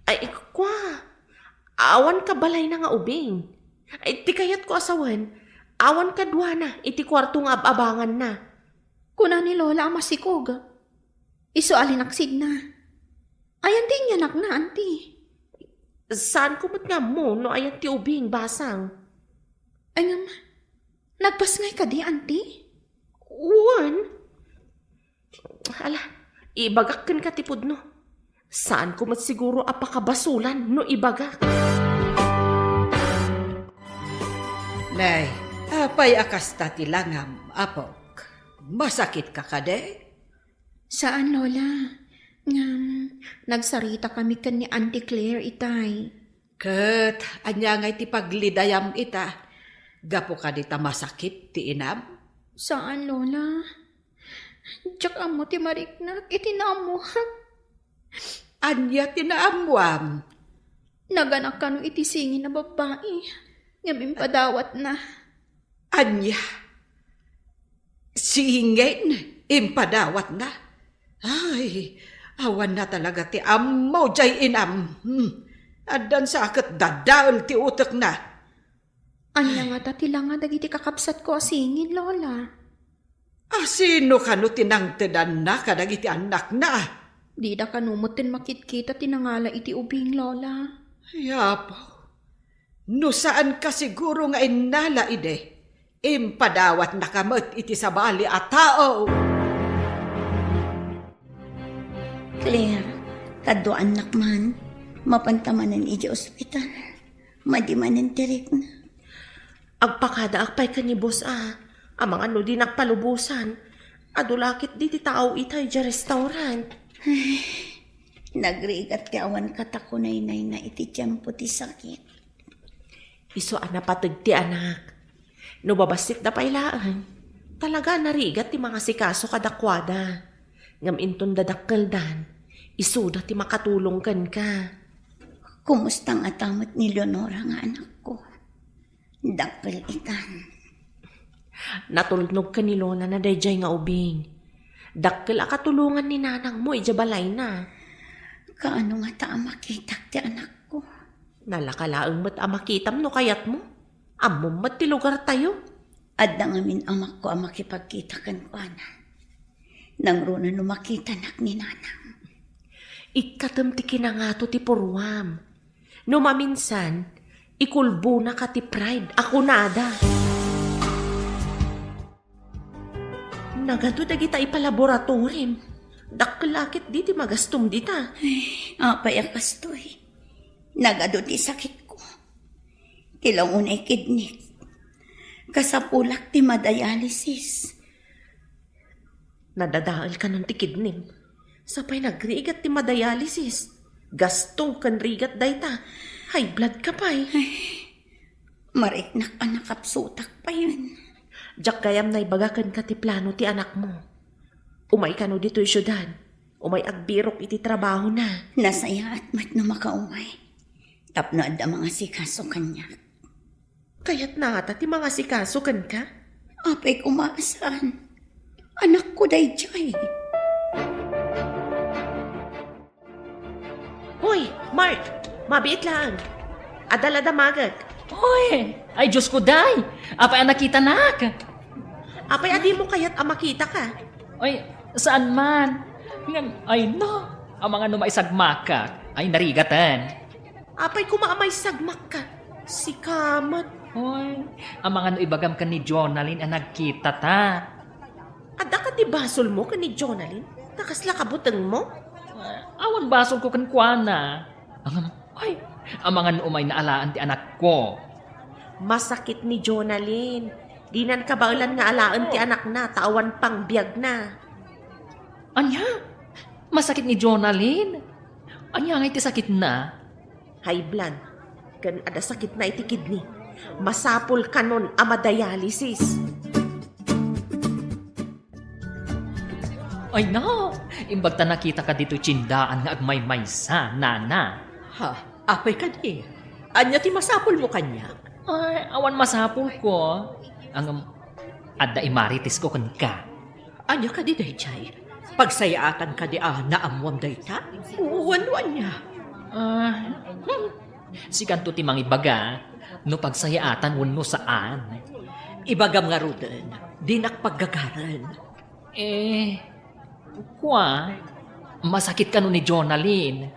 Ay, kwa. Awan ka balay na nga ubing. Ay, ti kayat ko asawan. Awan ka duwana, iti kwarto nga abangan na. Kuna ni Lola ang masikog. Iso alinaksid na. Ayan din niya nak na, anti. Saan kumot nga mo, no ayan ti ubing basang? Ay nga, nagpasngay ka di, anti? Uwan? Ala, ibagak kan katipod no. Saan kumot siguro apakabasulan no ibagak? Nay, apay akas tati langam, apok. Masakit ka kade? Saan, Lola? Nga, nagsarita kami kan ni Auntie Claire, itay. Kat, anya ngay ti paglidayam ita. Gapo ka di ta masakit ti inam? Saan, Lola? Diyak amo ti mariknak, itinamuhan. Anya tinaamwam. Naganak ka no itisingin na babae. Ngamin padawat na. Anya. Singin, impadawat na. Ay, awan na talaga ti ammo jay inam. Adan sa akat dadaol ti utak na. Anya nga tatila nga dagiti kakapsat ko asingin, Lola. Sino ka no tinangtedan na kadagiti anak na? Di da kanumutin makitkita tinangala iti ubing, Lola. Yapo. No saan ka siguro nga inala ide? Impadawat na kamot iti sabali at tao. Claire, kaddo anak man, mapantamanan iti ospital. Madimanan tirik na. Agpakada akpay ka ni boss Amang ano di nakpalubusan. Adulakit di ti tao itay dya restaurant. Nagrigat ti awan katakunay na iti tiyempo ti sakit. Iso patag ti anak. No babasit na pailaan. Talaga narigat ti mga sikaso kadakwada. Ngam inton dadakkeldan. Isuda ti makatulong kan ka. Kumustang atamot ni Leonora nga anak ko. Dakkel ikan. Natulnog ka ni Lola na dayjay nga ubing. Dakkel akatulungan ni nanang mo, ijabalay na. Kaano nga ta makitak ti anak ko? Nalakalaang mat amakitam no kayat mo. Amom mat ti lugar tayo. Adda ngamin amak ko makipagkita kan ko ana. Nang runa no makita nak ni nanang. Ikatam ti kinangato ti purwam. No maminsan, ikulbo na ka ti pride. Ako nada. Nagado dagita ipalaboratorim. Dakkelakit di ti magastom dita. Apay akastoy. Nagado ti sakit ko. Tilang unay kidney. Kasapulak ti madialysis. Nadadaal ka ng ti kidney. Sapay nagrigat ti madialysis. Gasto kan rigat dayta. High blood ka pa'y. Mariknak pa nakapsutak pa yun. Diyak gayam na ibagakan ka ti plano ti anak mo. Umay ka no dito'y syudad. Umay agbirok iti trabaho na. Nasaya at mat na makaumay. Tapno adda mga sikaso kanya. Kaya't na ata ti mga sikaso kan ka? Apay kumaasan. Anak ko dayjay. Hoy, Mark! Mabiit lang. Adala damagag. Oy, ay Diyos ko day. Apay ang nakita nak. Apay adi mo kayat makita ka. Oy, saan man? Ay no, ang mga numaisagmak ka ay narigatan. Apay kumaamay sagmak ka. Si Kamat. Hoy, ang mga nuibagam ka ni Jonalyn ang nagkita ta. Adda ka ti basol mo ka ni Jonalyn? Nakasla kabutang mo? Awan basol ko kan kuana. Ang mga nuumay na alaan ti anak ko. Masakit ni Jonalyn. Dinan kabaulan nga alaan ti anak na, tawan pang biyag na. Anya? Masakit ni Jonalyn? Anya nga iti sakit na? high blood, kan ada sakit na iti kidney. Masapul kanon ama dialysis. Ay na, imbag ta nakita ka dito tsindaan nga agmay-maysa, nana. Ha, apay ka di. Anya ti masapol mo kanya. Ay, awan masapul ko. Ang adda imaritis ko kan ka. Anya ka di dayjay. Pagsayaatan ka di naamwam dayta. Uwan-uwan niya. Si kanto ti mangibaga, no pagsayaatan wano saan. Ibagam nga ruden, di nakpaggagaran. Masakit ka no ni Jonalyn.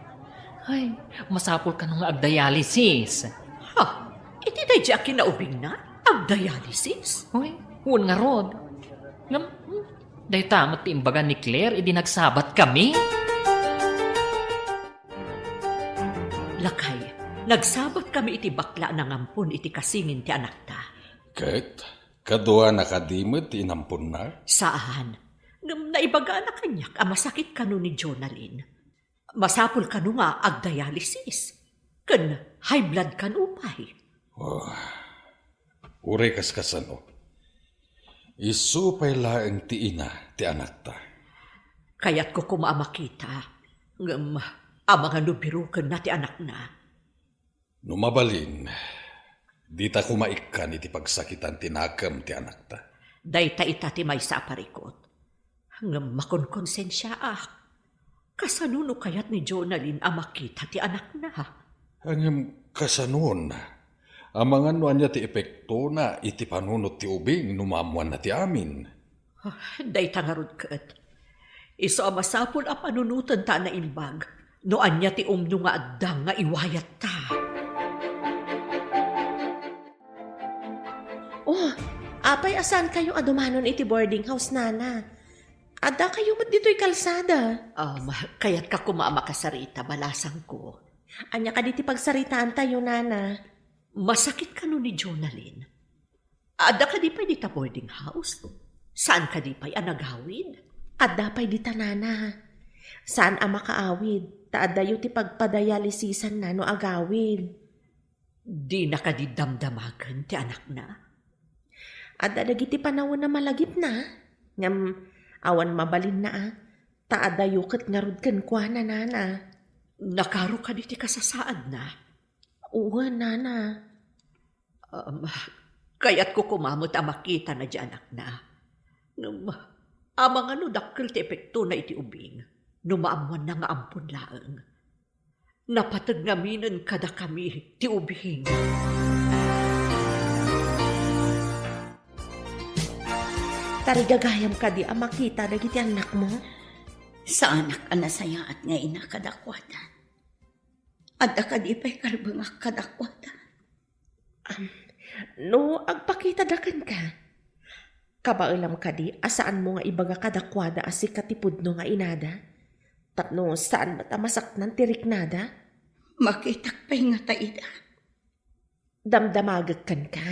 Ay, masapul ka no nga agdialysis. Ha, iti dayjay kinaubing na? Ang dialysis? Uy, huwag nga rod. Dahi tamat ti imbaga ni Claire, idi nagsabat kami. Lakay, nagsabat kami iti bakla ng ampun iti kasingin ti anak ta. Ket, kadua nakadimot inampun na. Saan? Ngam naibaga na kanyak, masakit kanu ni Jonalyn. Masapul kanu nga agdialysis. Kan high blood kanu pay. Uray kaskasano. Isupay laeng ti ina ti anak ta. Kaya't ko kumaamakita. Ngam, amang anubirukan na ti anak na. Numabalin, di ta kumaikan iti pagsakitan tinakam ti anak ta. Dayta ita ti may sa parikot. Ngam makonkonsensya kasanuno kayat ni Jonalyn amakita ti anak na. Ang kasanon, amangan no anya ti epekto na iti panunot ti ubing numamuan na ti amin. Dayta nga rod kat. Iso masapul a panunutan ta na imbag. No anya ti umno nga addang nga iwayat ta. Apay asan kayo adumanon iti boarding house, nana? Ada kayo mat dito'y kalsada. Kaya't ka kumamakasarita, balasang ko. Anya ka diti pagsaritaan tayo, nana. Masakit ka no ni Jonalyn. Ada ka di pa'y dita boarding house? Saan ka di pa'y anagawid? Ada pa'y dita, nana. Saan ang makaawid? Taada yu ti pagpadayalisisan na no agawid. Di na ka di damdamagan ti anak na. Ada dagiti panahon na malagip na. Ngam awan mabalin na taada yuket nga rod ken kuana, nana. Nakaro ka diti kasasaad na. Uwa, nana. Kaya't ko kumamot makita na di anak na. Amang dakkel ti epekto na iti ubing. Numaamuan na nga ampun laeng. Napatag ngaminan kada kami ti ubing. Tarigagayam ka di makita dagiti anak mo? Sa anak ka nasaya at nga ina kadakwatan. Adda ka di pa'y karbangak kadakwatan. No, agpakita dakan ka. Kabailam ka di, asaan mo nga ibaga kadakwada as si katipud no nga inada? Tapno, saan ba tamasaknan tirik nada? Makitak pa'y nga taida. Damdamagag kan ka.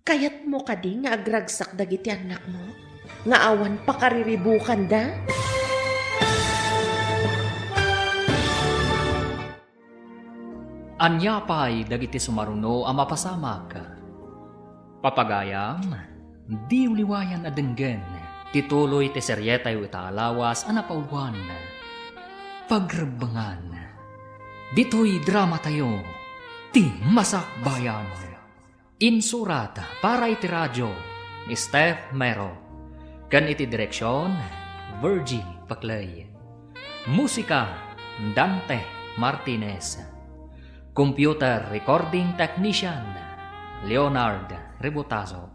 Kayat mo ka di nga agragsak dagiti anak mo? Nga awan pakariribukan da? Anya pa'y dagiti sumaruno ang mapasamag. Papagayam, di uliwayan adenggen, tituloy ti seryetay itaalawas anapaulwan. Pagrebangan, dito'y drama tayo, ti Masakbayan. Insurat para iti radyo, Steph Mero. Kan iti direksyon, Virgie Paclay. Musika, Dante Martinez. Computer Recording Technician, Leonard Rebutazo.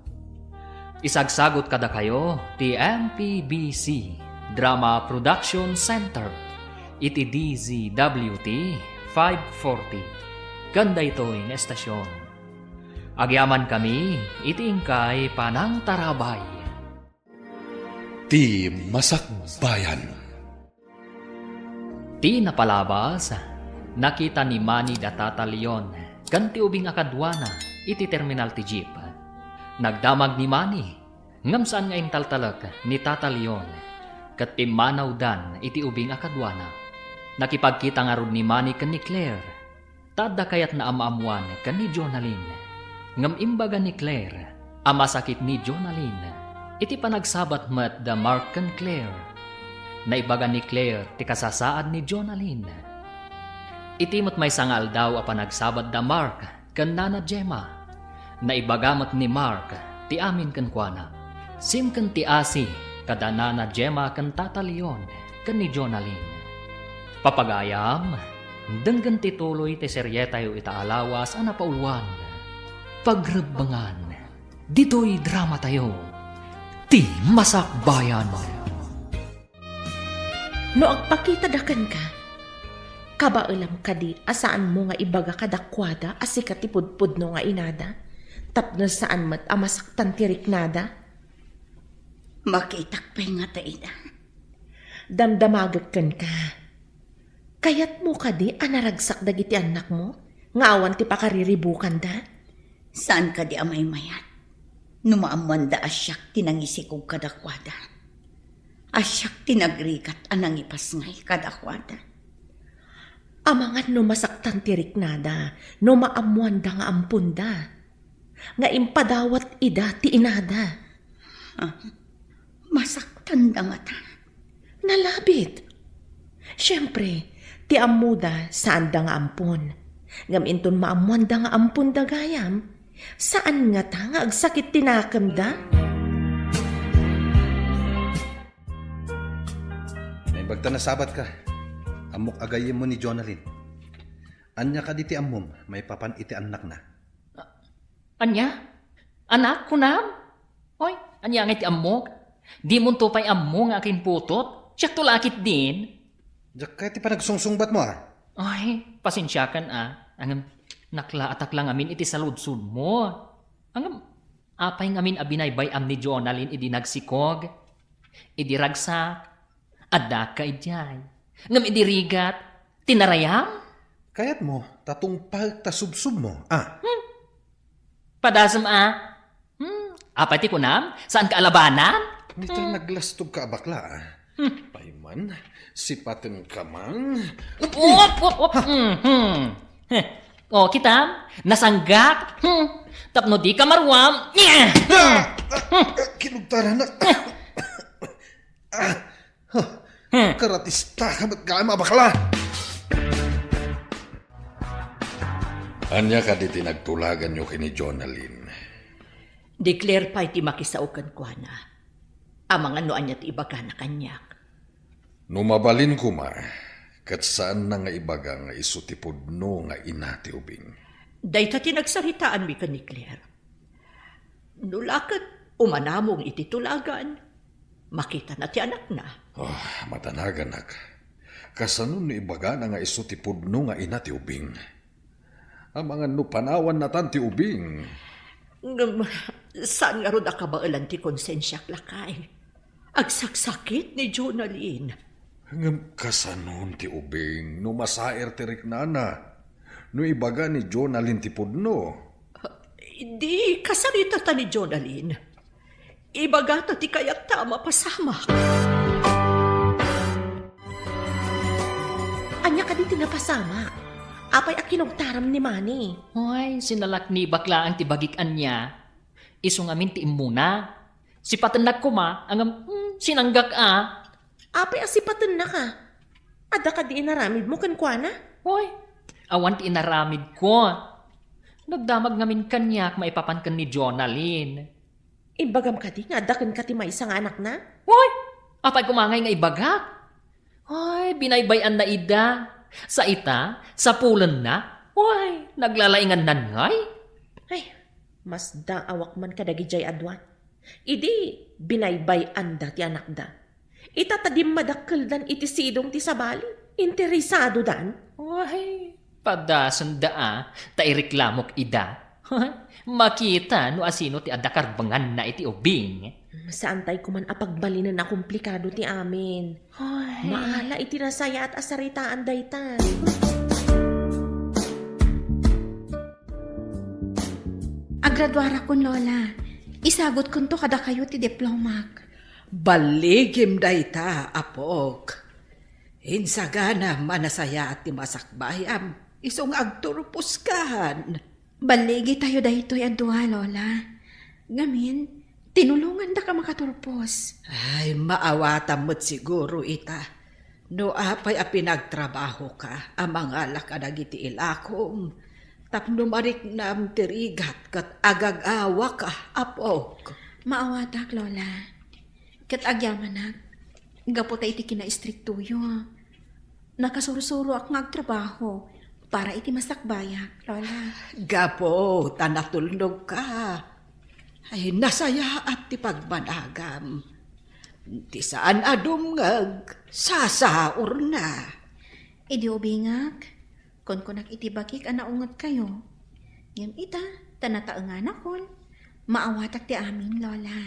Isagsagot kada kayo, ti MPBC Drama Production Center, iti DZWT 540. Ganda ito'y estasyon. Agyaman kami, itingkay panang tarabay. Ti Masakbayan. Ti napalabas, nakita ni Manny da Tata Leon, kanti ubing akadwana, iti terminal ti jeep. Nagdamag ni Manny, ngam saan nga intaltalag ni Tata Leon, kat timanaw dan iti ubing akadwana. Nakipagkita nga rod ni Manny ken ni Claire, tada kayat na amaamuan kan ni Jonalyn. Ngam imbaga ni Claire, ama sakit ni Jonalyn, iti panagsabat met da Mark kan Claire. Naibaga ni Claire ti kasasaad ni Jonalyn. Iti met may sangal daw a panagsabat da Mark kan nana Gemma. Naibaga met ni Mark ti amin kan kuana. Sim kan ti asi kada nana Gemma kan tata Leon kan ni Jonalyn. Papagayam, denggan ti tuloy ti seryeta yu itaalawas ana pauluan. Pagrebangan, dito'y drama tayo. Ti Masakbayan. No agpakita dakan ka, kabailam ka di asaan mo nga ibaga kadakwada asika ti pudpudno nga inada, tapno saan mat amasaktan ti riknada, Makitakpay nga ta ida. damdamagak kan ka. Kayat mo ka di anaragsak dagiti anak mo, nga awan ti pakariribukan da. Saan ka di amay mayat? Numaamuan da asyak tinangisikog kadakwada. Asyak tinagrikat anang ipasngay kadakwada. Amangan no masaktan ti riknada, no maamuan da nga ampunda. Nga impadawat ida ti inada. Masaktan da nga ta. Nalabit. Siyempre, ti amuda saan da nga ampun. Ngam inton maamuan da nga ampun da gayam, saan nga ta nga agsakit tinakam da? May bagta na sabat ka. Amok agayim mo ni Jonalyn. Anya ka di ti amom, may papan iti anak na. Anya? Anak ko na? Hoy, anya nga iti amok? Di mo tupay ammo nga akin putot? Siyak tulakit din. Diyak kaya ti panagsungsungbat mo Ay, pasensya kan Angam, naklaatak lang amin iti saludsud mo. Angam, apay ngamin abinay am ni Jonalyn idi nagsikog. Idi ragsak. Adda ka idjay. Ngam idi rigat. Tinarayam? Kayat mo, tatong pagtasubsub mo. Padasam apay ti kunam? Saan ka alabanan? Nito naglastog ka bakla Payman, sipaten ka man. Op. O, kita, nasanggak. Tapno di ka marwam. Kinugtara na. Karatista ka ba't ka bakla? Anya ka di tinagtulagan nyo kini Jonalyn. Declare pa iti makisaukan ko na. Amang ano anya ti ibaga na kanyak. Numabalin ko ma, kat saan na nga ibaga nga isutipudno nga inati ubing. Dahita tinagsaritaan mi ka ni Claire. Nulakat umanamong iti tulagan. Makita na ti anak na. Matanagan nak. Kasanun ni ibaga na nga isutipudno nga inati ubing. Ang mga nupanawan na tanti ubing. Saan nga ron akabailan ti konsensyak lakay? Agsaksakit ni Jonalyn. Ngam kasanun ti ubing, no masair ti riknana. No ibaga ni Jonalyn ti pudno. Di kasarita ta ni Jonalyn. Ibaga ta ti kayak tama pasamak. Anya ka di tinapasamak. Apay akinogtaram ni Manny. Hoy, sinalak ni bakla ang tibagikan niya. Iso ngamin ti imuna. Si patanak ko ma, ang sinanggak Apay asipatan na ka. Ada ka di inaramid mo kankwana? Hoy, awan ti inaramid ko. Nagdamag ngamin kanyak maipapan kan ni Jonalyn. Ibagam ka di nga dakan ka ti may isang anak na? Hoy, apay kumangay nga ibagak. Hoy, binaybayan na ida. Sa ita, sa pulan na. Hoy, naglalaingan nanngay. Ay, mas daawak man kadagi jay adwan. Idi, binaybay anda ti anak da. Itatadim madakkel dan iti sidong ti sabali. Interesado dan. Hoy, padasan ta ireklamok ida. Makita no asino ti adakarbangan na iti ubing. Saan tayo kuman apagbalinan na komplikado ti amin. Maala iti nasaya at asaritaan daytan. Agradwara kun lola. Isagot kun to kada kayo ti diplomak. Baligim dayta, apok. Hinsagana manasaya at ti masakbayam. Isong agturupuskan. Baligi tayo daytoy adwa, Lola. Ngamin, tinulungan da ka makaturpos. Ay, maawatan mo't siguro ita. No apay a pinagtrabaho ka, amang alak ka nagiti ilakom. Tapno marik nam tirigat kat agag-awa ka, apok. Maawatak, Lola. Kat agyamanak, gapo ta iti kina-istriktuyo. Nakasurusuro ak ngagtrabaho para iti masakbayak, Lola. Gapo, tanatulnog ka. Ay, nasaya at ti pagbanagam. Ti saan adumngag, sasaur na. Idi ubingak, kon kunak iti bakik anaungat kayo. Ngem ita, tanataengan akon. Maawatak ti amin, Lola.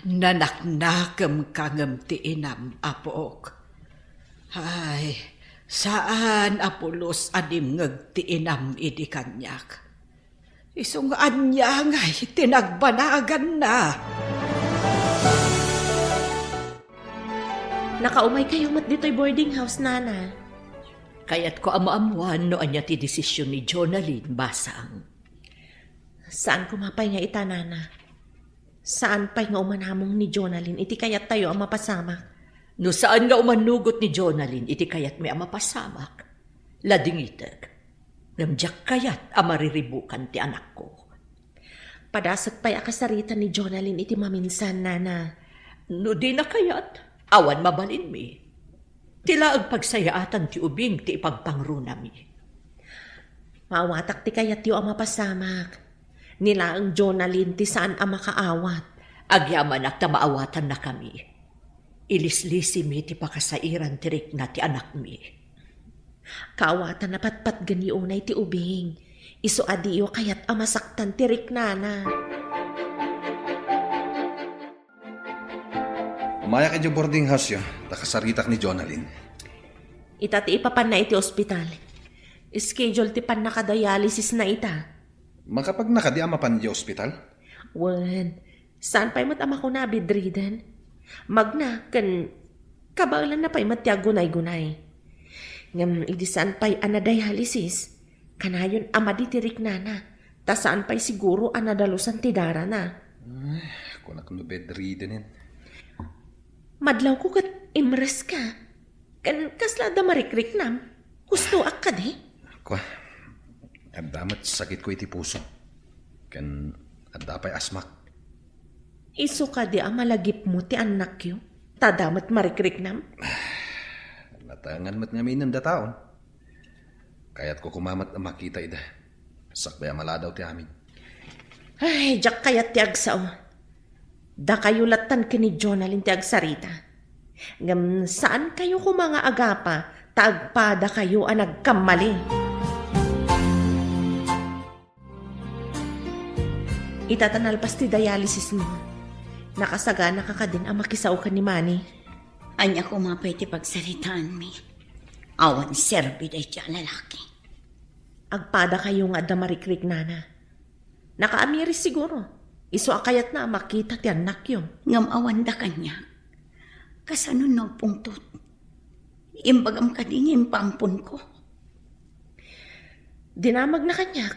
Nanaknakam kangam ti inam, apok. Ay, saan apulos adimngag ti inam idi kanyak. Isong anya ngay tinagbanagan na. Nakaumay kayo mat dito'y boarding house, Nana. Kaya't ko amaamuan no anya ti desisyon ni Jonalyn basang. Saan kumapay nga ita, Nana? Saan pa'y nga umanamong ni Jonalyn? Iti kayat tayo ang mapasamak. No saan nga umanugot ni Jonalyn, iti kayat may amapasamak. Ladingitag. Namjak kayat amariribukan ti anak ko. Padasag pa'y akasarita ni Jonalyn iti maminsan, Nana. No di na kayat, awan mabalin mi. Tila ang pagsayaatan ti ubing ti ipagpangruna mi. Maawatak ti kayat yu ang mapasamak. Nila ang Jonalyn ti saan ang makaawat. Agyaman at maawatan na kami. Ilislisi mi ti pakasairan tirik na ti anak mi. Kaawatan na patpat gani unay ti ubing. Iso adiyo kayat amasaktan tirik, Nana. Umayak yung boarding house yun. Takasaritak ni Jonalyn. Ita ti ipapan na iti ospital. Schedule ti pan nakadialysis na ita. Makapag nakadi amapan di ospital? Wan, saan pa'y matama ko na bedridden? Magna, kabaulan na pa'y matyagunay-gunay. Ngam, idi saan pa'y anadialysis? Kanayon amaditirik, Nana. Ta saan pa'y siguro anadalusan ti dara na. Ay, kunak no bedridden yan. Madlaw ko kat imres ka. Kasla da marikrik nam. Gusto ak ka di? Kwa, damat sakit ko iti puso. Adapay asmak. Iso ka di ang malagip mo ti anak yo. Tadamat marikrik nam. Natangan mat nga minan da taon. Kaya't ko kumamat na makita ida. Sakbay maladaw ti amin. Ay, jak kayat ti agsaw. Da kayo latan ka ni Jonalyn ti agsarita. Ngam saan kayo ko mga agapa, tagpada kayo ang nagkamali. Itatanalpas ti dialysis mo. Nakasagana ka ka din ang makisaw ka ni Manny. Anya ko mapay ti pagsaritaan mi. Awan serbi day ti lalaki. Agpada kayo nga da marikrik, Nana. Nakaamiris siguro. Iso akayat na makita ti anak yun. Ngam awan da kanya. Kasano nagpungtot. Imbagam kadingin pampun ko. Dinamag na kanyak.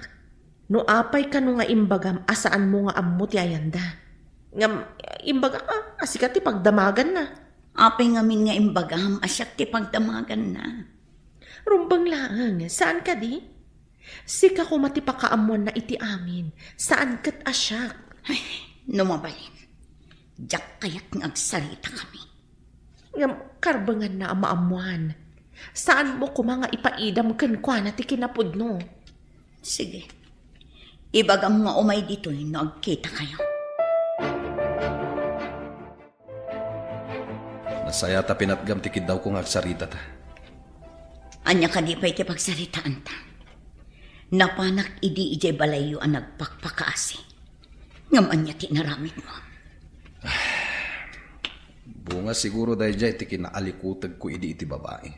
No apay ka no nga imbagam asaan mo nga ammo ti ayanda. Ngam imbaga ka asikat ti pagdamagan na. Apay ngamin nga imbagam asyak ti pagdamagan na. Rumbang lang, saan ka di? Sika ko matipakaamuan na iti amin. Saan kat asyak? Ay, numabalin. Diyak kaya't ngagsarita kami. Ngam karbangan na ang maamuan. Saan mo ko mga ipaidam kankwa na ti kinapudno? Sige. Ibagam nga umay dito'y nagkita kayo. Nasaya ta pinatgam tikid daw kong agsarita ta. Anya ka di pa iti pagsaritaan ta. Napanak idi ijay balayo ang nagpakpakaasi. Ngam anya tinaramit mo. Bunga siguro dahil dyan iti kinaalikutag ko iti babae.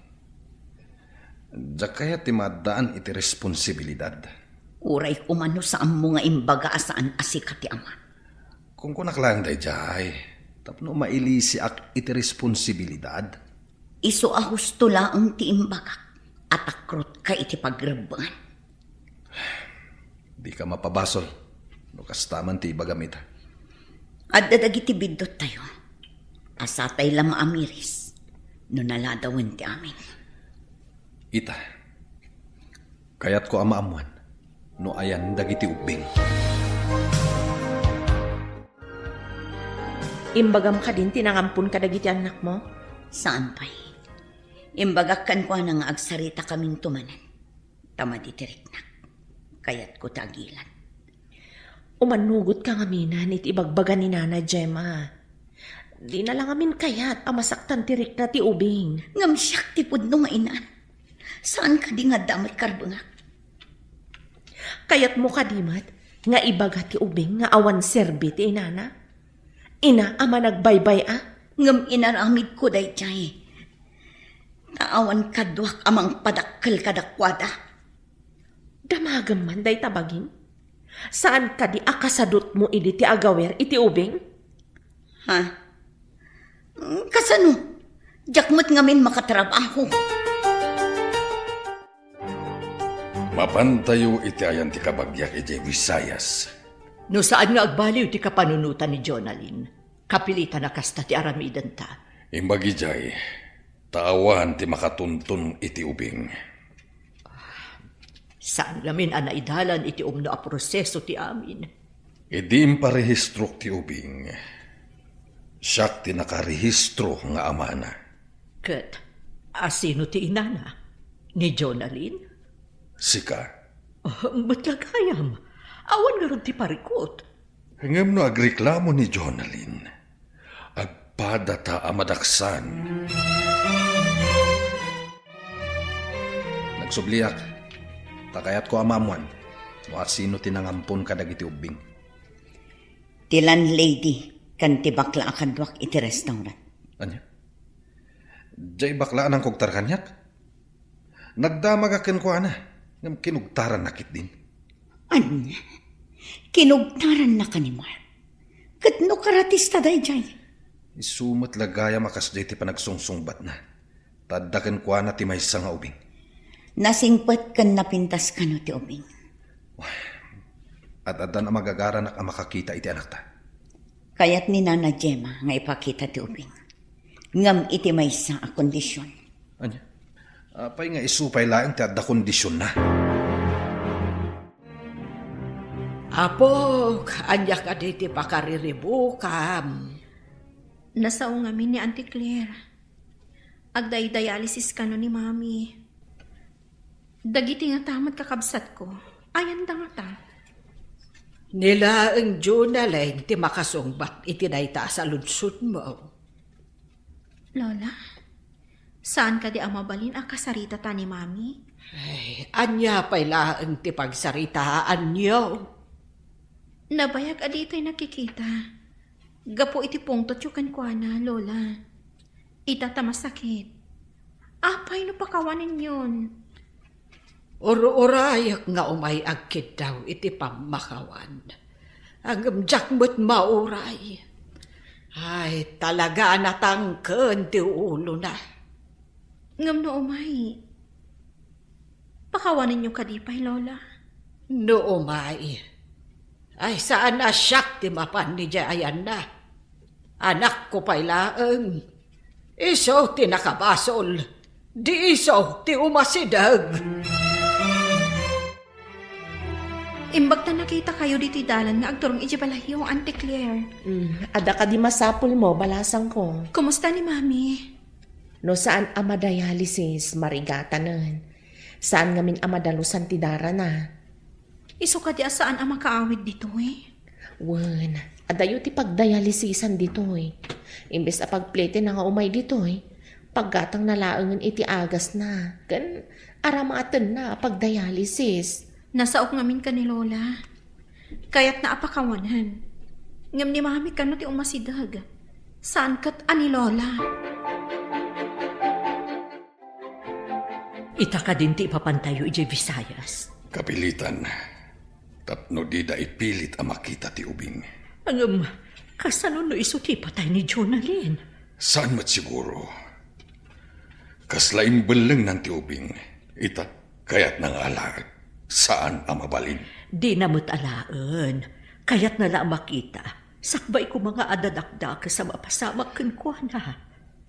Diyak kaya ti madaan iti responsibilidad. Uray umano sa amo nga imbaga asaan asika ti ama. Kung kunaklang dahil dyan, tapno mailisi ak iti responsibilidad. Iso a husto laang ti imbaga. atakrot ka iti pagreban. Di ka mapabasol. No kastaman ti iba gamit. At dadagiti bidot tayo. Asatay lang maamiris. No naladawan ti amin. Ita, kayat ko amaamuan. No ayan dagiti ubing. Imbagam ka din, tinangampun ka dagiti anak mo? Saan pa'y? Imbagakkan ko na nga agsarita kaming tumanan. Tama ditiriknak. Kayat ko tagilan. Umanugot ka nga minan, iti ibagbaga ni Nana Gemma. Di na lang amin kayat, amasaktan tirik na ti ubing. Ngam siyak ti pudno nga inan. Saan ka di nga damat karbungak? Kayat mo kadimat, nga ibaga ti ubing, nga awan serbi ti inana. Ina, ama nagbaybay Ngam inaramid ko day jay. Taawan kadwak amang padakkel kadakwada. Damagam man day tabagin. Saan ka di akasadot mo ili ti agawer iti ubing? Ha? Kasano? Jakmat ngamin makatrabaho. Mapantayo iti ayan ti kabagyak iti Visayas. No saan nga agbaliw ti kapanunutan ni Jonalyn, kapilitan na kasta ti aramidan ta. Imbagi jay, taawan ti makatuntun iti ubing. Saan lamin anaidalan iti umno a proseso ti amin? Idi imparehistro ti ubing. Siyak ti nakarehistro nga amana. Ket, asino ti inana? Ni Jonalyn? Sika. Ba't lagayam? Awan nga ron ti parikot. Hingam no agreklamo ni Jonalyn. Agpada ta amadaksan. Nagsubliak. Takayat ko amamuan. No asino tinangampun ka dagiti ubing. Ti landlady kan ti bakla akadwak iti restaurant. Anya? Jay baklaan ang kogtar kanyak? Nagdamag akin ko ana. Ngam kinugtaran nakit din. Anya? Kinugtaran na kanimar. Kat no karatista day jay. Isumat lagaya makas jay ti panagsungsungbat na. Taddaken ko na ti maysa nga ubing. Nasingpet kan napintas kano ti ubing. At adan ang magagara na makakita iti anak ta. Kayat ni Nana Gemma nga ipakita ti ubing. Ngam iti maysa a kondisyon. Anya? Apay nga isupay laeng ti adda kondisyon na. Apo, anya ka diti pakariribukam. Nasao ngamin ni Auntie Claire. Agday-dialysis ka no ni Mami. Dagiti nga tamat kakabsat ko. Ayan da nga ta. Nila ang Jonalyn ti makasungbat iti dayta sa lunsod mo. Lola, saan ka di amabalin ang kasarita ta ni Mami? Ay, anya pa'y laang ti pagsaritaan niyo. Nabayag adito'y nakikita. Gapo iti pungtot yung kwa na, Lola. Itatama sakit. Apay no pakawanin yun. Uro-urayak nga umay agkid daw iti pamakawan. Ang jakmut mauray. Ay, talaga natangken ti ulo na. Ngam no umay. Pakawanin yung kadipay, Lola. No umay. Ay, saan na siyak ti mapan ni Jayan na? Anak ko pa'y laeng. Iso ti nakabasol. Di iso ti umasidag. Imbag na nakita kayo dito dalan nga agturong ijibalahiyo, Auntie Claire. Ada ka di masapul mo, balasang ko. Kumusta ni Mami? No saan amadialysis, marigatanan. Saan ngamin amadalusan ti dara na. Iso ka di saan ang makaawid dito eh? Wan, adayo ti pagdialysisan dito eh. Imbes a pagplete na nga umay dito eh. Paggatang nalaangan iti agas na. Kan aramatan na pagdialysis. Nasaok ngamin ka ni Lola. Kaya't naapakawanan. Ngam ni Mami ka no ti umasidag. Saan kat ani Lola? Ita ka din ti ipapantayo iti Visayas. Kapilitan. Tapno di da ipilit ang makita ti ubing. Kasano no iso ti patay ni Jonalyn? Saan mat siguro? Kaslaim belang ng ti ubing. Ita, kaya't nangalag. Saan ang mabalin? Di na mo't alaan. Kaya't nala makita. Sakbay ko mga adadakdak sa mapasamak kan na.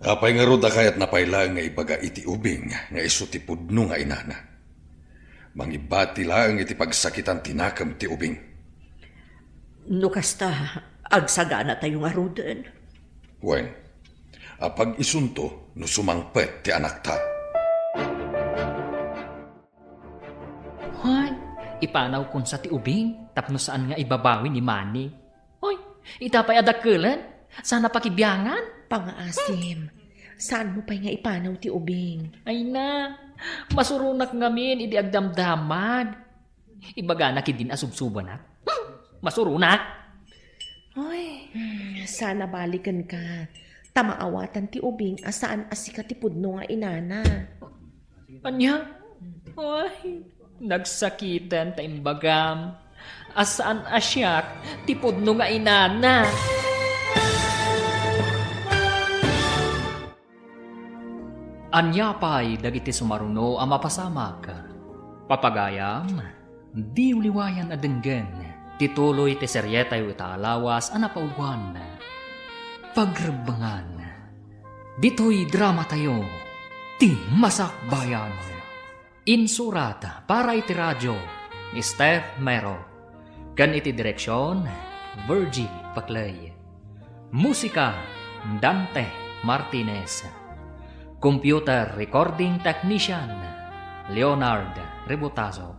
Apay nga ruda kaya't napailang nga ibaga iti ubing nga iso ti pudno nga inana. Mangibati lang iti pagsakitan tinakam ti ubing. No kasta, agsagana tayo nga ruden. Wen, apag isunto no sumangpet ti anak ta. Hoy, ipanaw kun sa ti ubing, tapno saan nga ibabawi ni Manny. Hoy, itapay adakulan, sana pakibiyangan. Pangaasim, saan mo pa'y nga ipanaw ti ubing? Ay na, masurunak ngamin, idi agdamdamad. Ibaga na kidin asubsuban na. Masurunak. Hoy, sana balikan ka. Tamaawatan ti ubing asaan asika ti pudno nga inana. Anya? Hoy, nagsakitan ta imbagam. Asaan asyak, tipod no nga inana. Anya pa'y dagiti sumaruno ang mapasamak. Papagayam, di uliwayan adenggen. Tituloy ti seryetay italawas anapaulwan. Pagrebangan. Dito'y drama tayo. Ti Masakbayan. Insurat para iti radyo ni Steph Mero. Kan iti direksyon, Virgie Paclay. Musika, Dante Martinez. Computer Recording Technician, Leonard Rebutazo.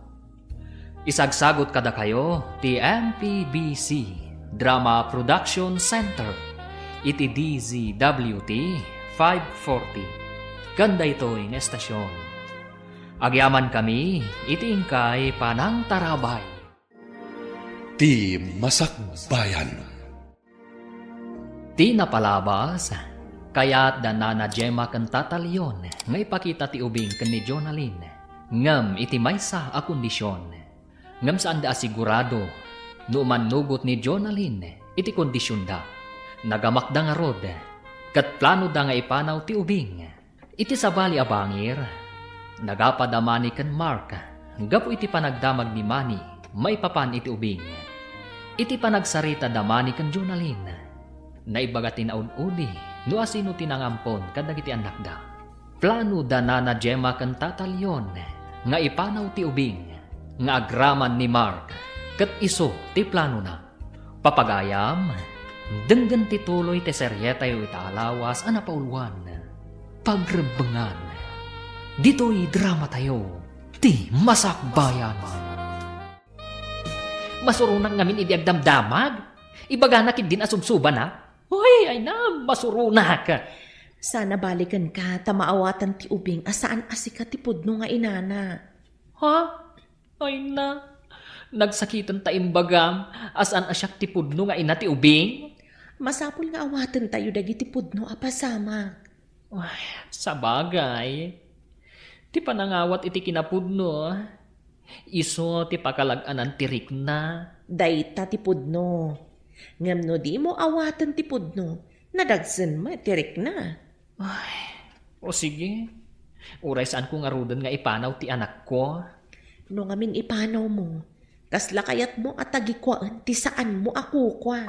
Isagsagot kada kayo, ti MPBC Drama Production Center, iti DZWT 540. Ganda ito'y ng estasyon. Agyaman kami, iti ingkay panang tarabay. Ti Masakbayan. Ti napalabas, kaya't danana Gemma kan tatalyon, nga ipakita ti ubing kan ni Jonalyn, ngam iti maysa a kondisyon. Ngam saan da asigurado, no manugot ni Jonalyn, iti kondisyon da. Nagamakda nga rod, kat plano da nga ipanaw ti ubing. Iti sabali a bangir, nagapadamani kan Mark, gapo iti panagdamag ni Manny, may papan iti ubing. Iti panagsarita damani kan Jonalyn, naibaga tinaud-udi, no asino tinangampon kadag iti anak da. Plano da na Gemma kan tatalyon, nga ipanaw ti ubing, nga agraman ni Mark, kat iso ti plano na. Papagayam, denggan ti tuloy ti seryeta yu italawas anapaulwan. Pagrebangan, dito'y drama tayo, ti Masakbayan. Masurunak ngamin idi agdamdamag, ibaga na din asubsuban na. Hoy, ay na, masurunak. Sana balikan ka, tamaawatan ti ubing asaan asika ti pudno nga inana. Ha? Ay na, nagsakitan ta imbagam, asan asyak ti pudno nga ina ti ubing? Masapul nga awatan tayo dagiti pudno apasama. Ay, sabagay. Ti panangawat iti kinapudno. Iso ti pakalaganan ti rikna. Dayta ti pudno. Ngam no di mo awatan ti pudno, nadagsan mo tirik na. Ay, o sige. Uray saan ko ngarudan nga ipanaw ti anak ko. No ngamin ipanaw mo, kasla kayat mo at tagikwaan ti saan mo ako kwa.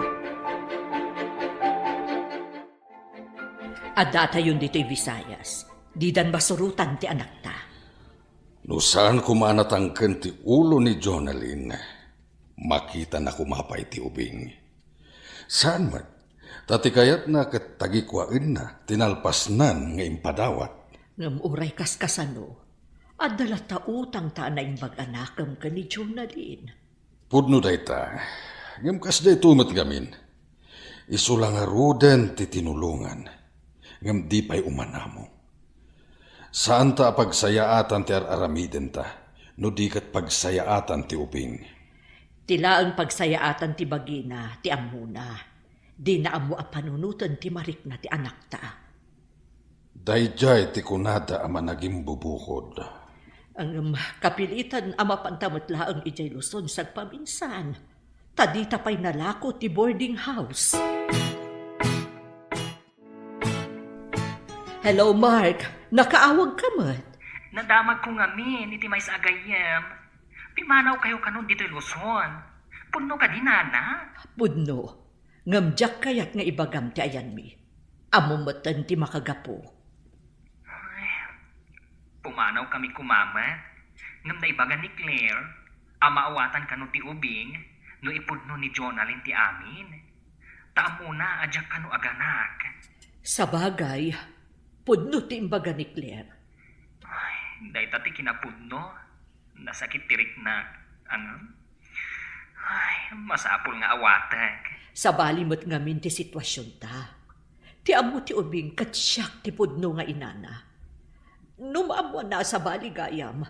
Adata yun dito'y Visayas. Di dan basurutan ti anak ta. No saan kumanatangken ti ulo ni Jonalyn, makita na kumapay ti ubing. Saan man, tati kayat na kat tagikwain na, tinalpasnan nga impadawat. Ngam uray kaskasano, adala ta utang ta na imbag-anakam ka ni Jonalyn. Pudno dayta, ngam kas day tumat gamin. Isulang aruden ti tinulungan, ngam di pa'y umanamo. Saan ta pagsayaatan ti aramiden ta, no di kat pagsayaatan ti ubing. Tila ang pagsayaatan ti bagina, ti amuna. Di na amo a panunutan ti marik na ti anak ta. Dayjay ti kunada ama naging bubukod. Ang kapilitan ama pantamutla ang ijay Luzon sa paminsan. Tadita pa'y nalako ti boarding house. Hello, Mark. Nakaawag ka mat? Nadamag ko ngamin, iti may sa agayem. Pimanaw kayo kanon dito Luzon. Puno ka din, nana. Pudno, ngamjak kayat nga ibagam ti ayan mi. Amumatan ti makagapo. Pumanaw kami kumama. Ngam na ibagan ni Claire, amaawatan kano ti ubing, no ipudno ni Jonalyn ti amin. Taam muna, adyak kano aganak. Sa bagay, pudno ti imbaga ni Claire. Dahil tati kinapudno, nasakit tirik na, masapol nga awatag. Sa balimot ngamin ti sitwasyon ta. Ti amo ti ubing katsyak ti pudno nga inana. Numaamo na sa baligayam.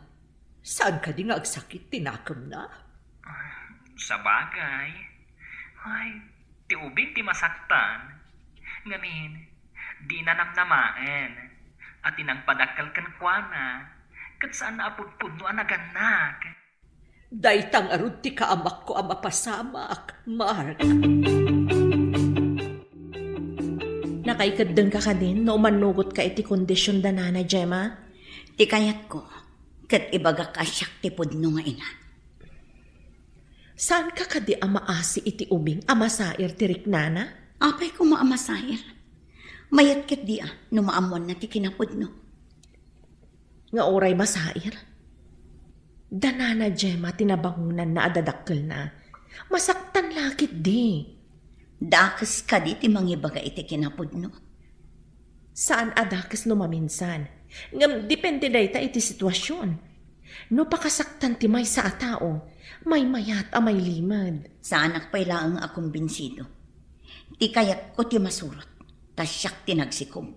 Saan ka di nga agsakit tinakam na? Sa bagay, ti ubing ti masaktan. Ngamin, di na namnamaan. At inang padakal kan kuana. Kat saan na apudpudno ang naganak. Daytang arud ti kaamak ko ang mapasamak, Mark. Nakaikadang ka din no manugot ka iti kondisyon da nana, Gemma? Ti kayat ko, kat ibaga ka siyak ti pudno nga ina. Saan ka kadi amaasi iti ubing amasair ti riknana? Apay ko maamasayir. Mayat kat di no maamon na ti kinapudno. Nga oray masair? Danana, Gemma, tinabangunan na adadakkel na. Masaktan lakit di. Dakas ka di ti mangibaga iti kinapudno. Saan adakes no maminsan? Ngam depende dayta iti sitwasyon. No pakasaktan ti may sa atao, may mayat a may limad. Sa anak pa'y laang akong binsido. Ti kayat ko ti masurot, tasyak ti nagsikom.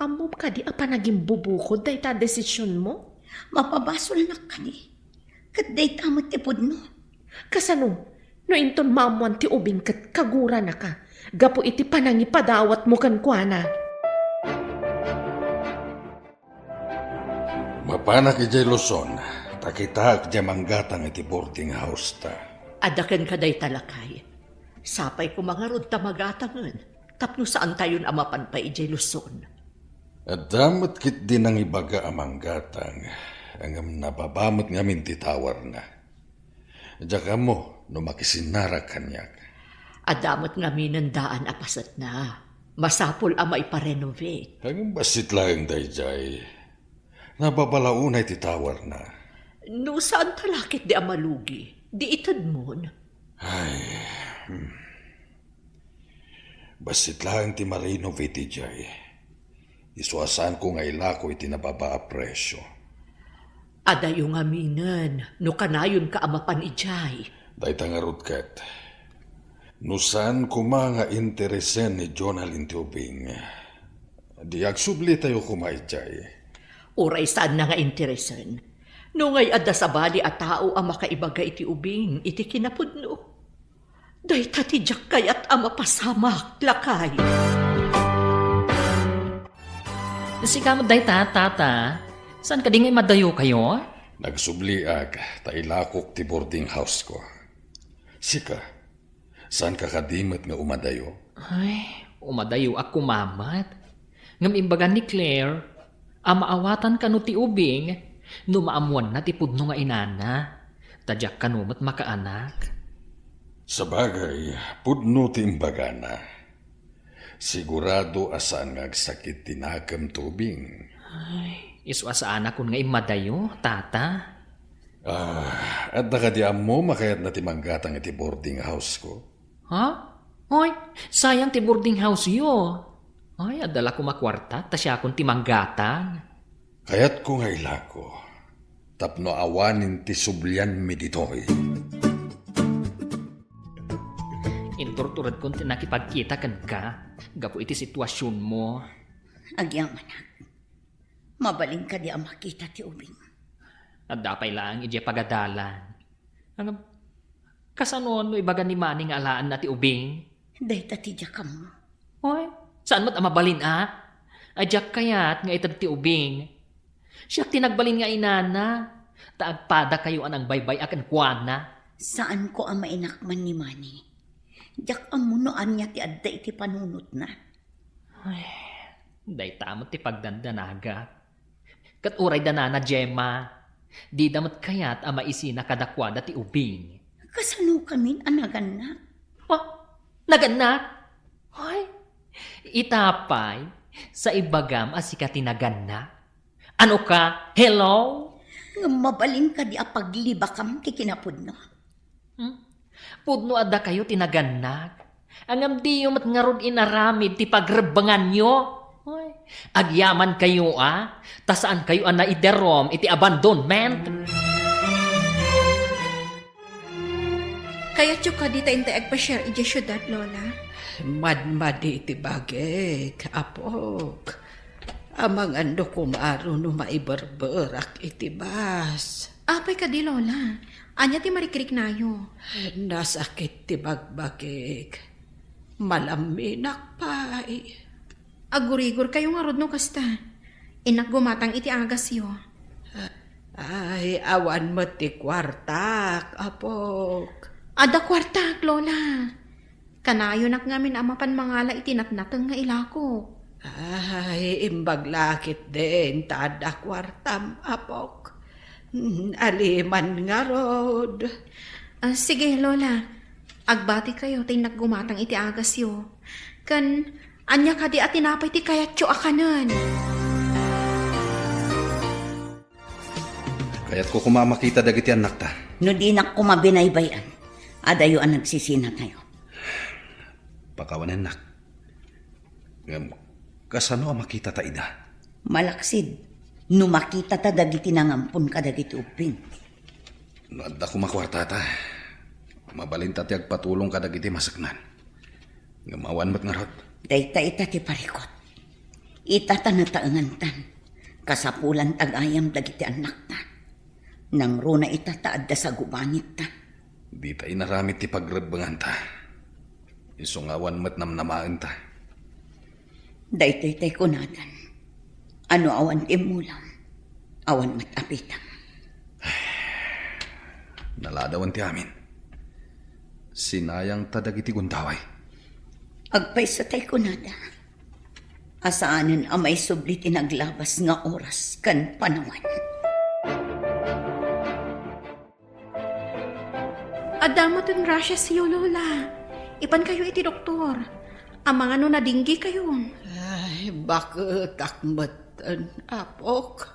Amom ka di apa naging bubukod dayta desisyon mo? Mapabasol na ka di. Kat dayta mo ti pudno. Kasano, no inton mamuan ti ubing kat kagura na ka. Gapo iti panangipadawat mo kan kuana. Mapanak ijay Luzon, takita kajay manggatang iti boarding house ta. Adakan ka day talakay. Sapay ko mga rod tamagatangan. Tapno saan tayon amapan pa ijay Luzon. At damat kit din ang ibaga amang gatang, ang nababamot ngamin titawar na. Diyan mo, no makisinara kanyak. Adamot nga minandaan apasat na. Masapol ama iparenovate. Ang basit lang dayjay, nababalaunay titawar na. No saan talakit di amalugi? Di itad mon. Basit lang ti marenovate jay. Isuasan ko nga ilako iti nababa a presyo. Adayo nga minan, no kanayon ka amapan ijay. Dayta nga rudkat. Nusan kuma nga interesen ni Jonalyn ti ubing. Di agsubli tayo kumaijay. Oray saan na nga interesan. No ngay adda sa bali a tao ang makaibaga iti ubing, iti kinapudno. Dayta ti jak kayat ama pasamak, lakay. Sika mo day tata. Saan ka di ngay madayo kayo? Nagsubliag, tailakok ti boarding house ko. Sika, saan ka kadimot nga umadayo? Umadayo ako mamat. Ngam imbagan ni Claire, amaawatan ka no ti ubing, no maamuan na ti pudno nga inana, tadyak ka no mat makaanak. Sa bagay, pudno ti imbagana. Sigurado asan nga agsakit tinakam tubing. Isu asaan ako nga imadayo, tata. At nakadiam mo makayat na timanggatang iti boarding house ko. Ha? Hoy, sayang ti boarding house yo. Ay, adala ko makwarta, tasya akong timanggatang. Kayat ko nga ilako, tapno awanin ti sublian mi ditoy. Inturturad kong tinakipagkita kan ka, gapo iti sitwasyon mo. Agyaman mabaling ka di ang makita ti ubing. At dapay lang, ije pagadalan. Kasanon no ibaga ni Manning alaan na ti ubing? Dahita ti ka mo. Hoy, saan mo't amabalin Ajak kayat nga itag ti ubing. Siya tinagbalin nga inana. Taagpada kayo anang baybay akan kuana. Saan ko ang mainakman ni Manny? Diyak ang munoan niya ti adda iti panunot na. Day tamot ti pagdandanaga. Kat uray danana Gemma. Di damat kayat ama isina kadakwada ti ubing. Kasano kami anaganak? Oh, naganak? Hoy, itapay, sa ibagam asika tinaganak. Ano ka? Hello? Nga mabalin ka di apaglibakam ti kinapudno. Pudno ada kayo tinaganak. Angam di yung matngarod inaramid ti pagrebangan nyo. Hoy, agyaman kayo tasaan kayo na iderom iti abandonment. Kaya tsuka di tayo agpa-share iti syudad, Lola. Madmadi iti bagek, apok. Amang ando kumaro no maiberberak iti bas. Apay ka di, Lola. Anya ti marikrik nayo. Nasakit ti bagbagek. Malaminak pa. Agurigur kayo nga rod no kasta. Inak gumatang iti agas yo. Ay, awan mo ti kwartak, apok. Ada kwartak, Lola. Kanayo nak ngamin amapan mangala itinatnatang nga ilako. Ay, imbag lakit din, tada kwartam, apok. Aliman nga rod. Sige, Lola. Agbati kayo, tay naggumatang iti agas yo. Kan, anya ka di at tinapay ti kayat tyo akanan. Kaya't ko kumamakita dagiti anak ta. No di na kumabinaybayan. Adayo ang nagsisina tayo. Pakawanan nak. Kasano ang makita ta ida? Malaksid. No makita ta dagiti nangampun ka dagiti uping. Nadda ko makwarta ta. Mabalinta ti agpatulong ka dagiti masaknan. Ngamawan mo't nga rod. Dayta ita ti parikot. Ita ta nataangan tan. Kasapulan tagayam dagiti anak ta. Nang runa ita taadda sa gubanit ta. Di ta inaramit ti pagrebangan ta. Isungawan mo't namnamaan ta. Daytoy tay kunadan. Ano awan imulam. Awan matapitam. Naladawan ti amin. Sinayang ta dagiti gundaway. Agpay sa tay kunada. Asaanan amay sublit inaglabas nga oras kan panawan. Adamot ang rasya siyo, Lola. Ipan kayo iti doktor. Ang mga no nadinggi kayo. Ay, bakit akmatan, apok?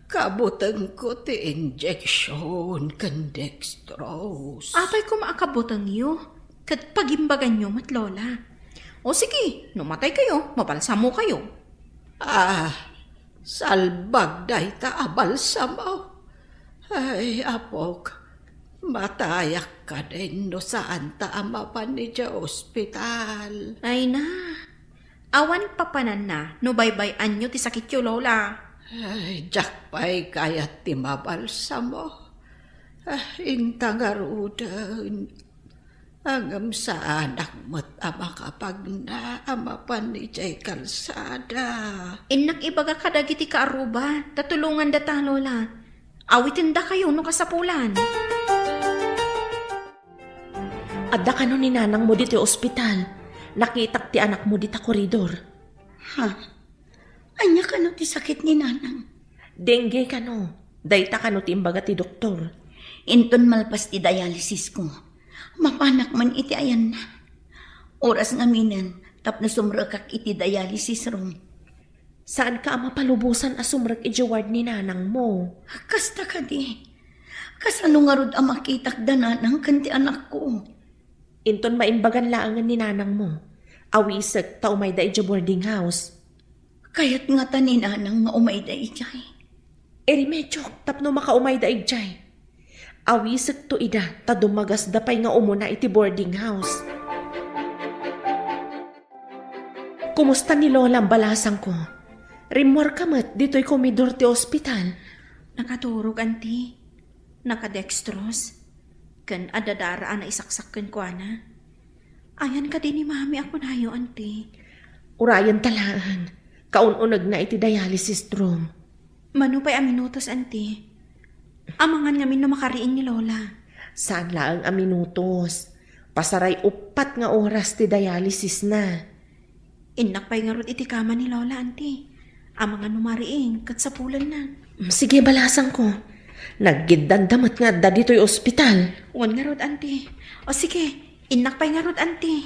Kabutang ko ti injection kan dextrose. Apay ko maakabotang iyo. Kat pagimbagan nyo, mat Lola. O sige, numatay kayo, mabalsamo kayo. Salbag day ta abalsamo. Ay, apok. Matayak ka din no saan ta amapan ni Dya ospital. Ay na. Awan papanan na, no baybayan nyo ti sakit yo, Lola. Ay, jakpay kayat ti mabalsamo. Intangarudan. Angam sa anak mo't ama kapag na amapan ni Dya kalsada. Inak ibaga kadagiti kaaruba, tatulungan data, Lola. Awitin da kayo no kasapulan. Adda ka no ni nanang mo dito ospital. Nakitak ti anak mo dito koridor. Ha? Anya ka no ti sakit ni nanang? Dengue ka no. Dayta ka no ti imbaga ti doktor. Inton malpas ti dialysis ko. Mapanak man iti ayan na. Oras nga minan, tapno sumrakak iti dialysis room. Saan ka mapalubusan asumrag ijaward ni nanang mo? Kasta ka di. Kasano nga rod ang makitak da nanang kanti anak ko. Inton maimbagan laangan ni nanang mo. Awisag ta umay da ija boarding house. Kaya't nga ta ni nanang nga umay da ijay. Medyo tapno makaumay da ijay. Awisag to ida ta dumagas dapay nga umuna iti boarding house. Kumusta ni Lola ang balasang ko? Rimwar ka mat dito'y komidor ti ospital. Nakaturog, auntie. Nakadextrose. Kan adadaraan na isaksakken ko, ana. Ayan ka din ni mami ako na yo, auntie. Urayan talaan. Kaununag na iti dialysis room. Mano pa'y aminutos, auntie. Amangan ngamin na makariin ni Lola. Saan laang aminutos? Pasaray upat nga oras ti dialysis na. Inak pa'y nga rod iti kama ni Lola, auntie. Ang mga numariing kat sa pulan na. Sige, balasan ko. Naggiddandamat nga da dito'y ospital. Uwan nga rod, auntie. O sige, inak pa'y nga rod, auntie.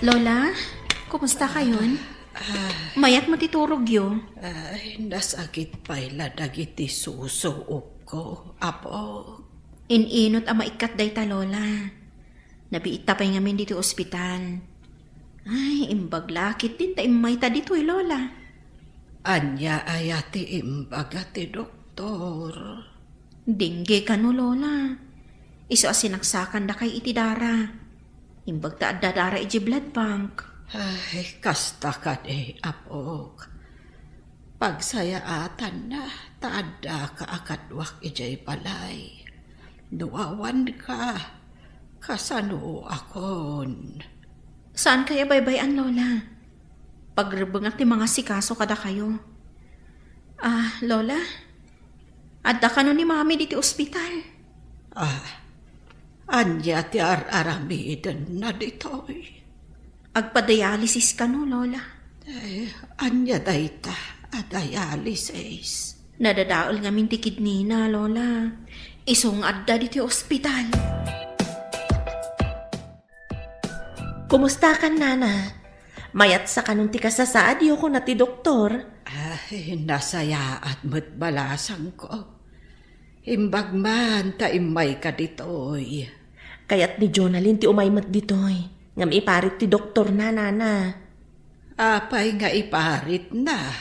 Lola, kumusta kayon? Mayat mo titurog yo. Ay, nasakit pa'y dagiti susuok ko, apo. Ininot ang maikat day ta, Lola. Nabiita pa'y ngamin dito ospital. Ay, imbaglakit din ta imay ta dito Lola. Anya ayati imbaga ti doktor. Dingge ka no, Lola. Iso asinaksakan da kay iti dara. Imbag ta adda dara iti blood bank. Ay, kasta ka de, apok. Pagsayaatan na, taada ka akadwak ijay balay. Duawan ka, kasano akon. Saan kaya baybayan, Lola? Pagrebengak ti mga sikaso kada kayo. Lola? Adda ka no ni mami diti ospital. Anya ti aramidan na ditoy. Agpa-dialysis ka no, Lola. Ay, anya dayta, dialysis. Nadadaol nga min ti kidney na, Lola. Isong adda diti ospital. Kumusta ka, Nana? Mayat sa kanong ti kasasaad ko na ti doktor. Ay, nasaya at balasan ko. Imbag man, taimay ka ditoy. Kaya't ni Jonalyn ti umaymat ditoy. Ngam iparit ti doktor na, Nana. Apay nga iparit na.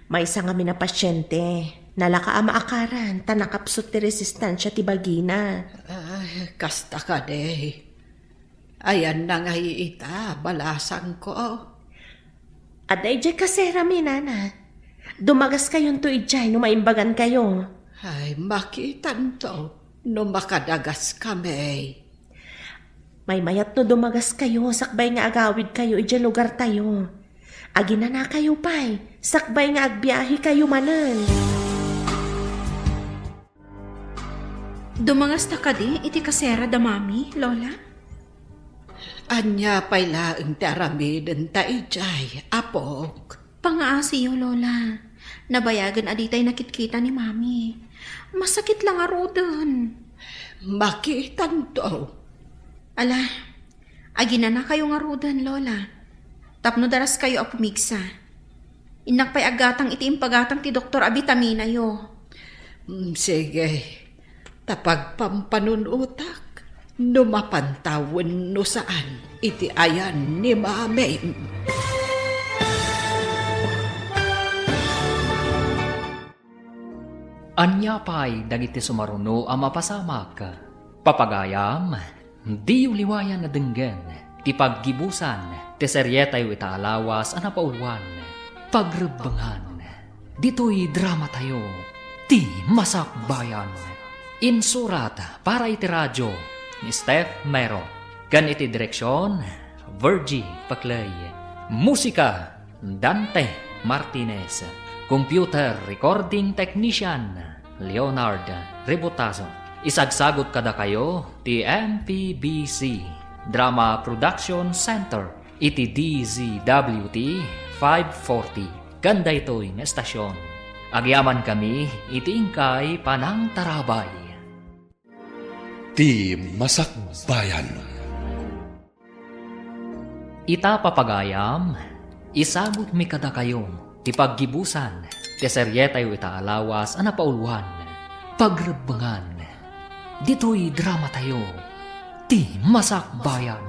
May isa nga mina pasyente. Nalaka ama akaran, tanakapsot ti resistansya ti bagina. Ay, kasta ka de. Ayan na nga ita, balasan ko. Aday jay kasera mi, Nana. Dumagas kayon to ijay no maimbagan kayo. Ay, makitan to, no makadagas kami. May mayat no dumagas kayo, sakbay nga agawid kayo, ijay lugar tayo. Agi na kayo pay, sakbay nga agbiyahe kayo manan. Dumangas ta ka di, iti kasera da mami, Lola? Anya pa'y laeng taramidin ta ijay, apok. Pangaasiyo, Lola. Nabayagan aditay nakitkita ni mami. Masakit lang aro dun. Makitan to. Ala, agi na kayo nga rudan, Lola. Tapno daras kayo apumigsa. Inak pa'y agatang iti impagatang ti Dr. Abitamina yo. Sige, tapag pampanunutak, numapantawan no saan, iti ayan ni mami. Anya pa'y dagiti sumaruno ang mapasamak. Papagayam, di uliwayan na denggen, ti paggibusan, ti seryetayo itaalawas ang napauluan, pagrebangan. Dito'y drama tayo, ti masakbayan. Insurat para iti radyo ni Steph Mero. Gan iti direksyon, Virgie Paclay. Musika, Dante Martinez. Computer Recording Technician, Leonard Rebotazo. Isagsagot kada kayo, ti MPBC Drama Production Center, iti DZWT 540. Ganda ito'y nga estasyon. Agyaman kami, iti ingkay Panang Tarabay. Ti Masakbayan. Ita papagayam, isabot mi kada kayong ti paggibusan, ti seryetayo itaalawas ang napauluan, pagrebangan. Dito'y drama tayo, ti masakbayan.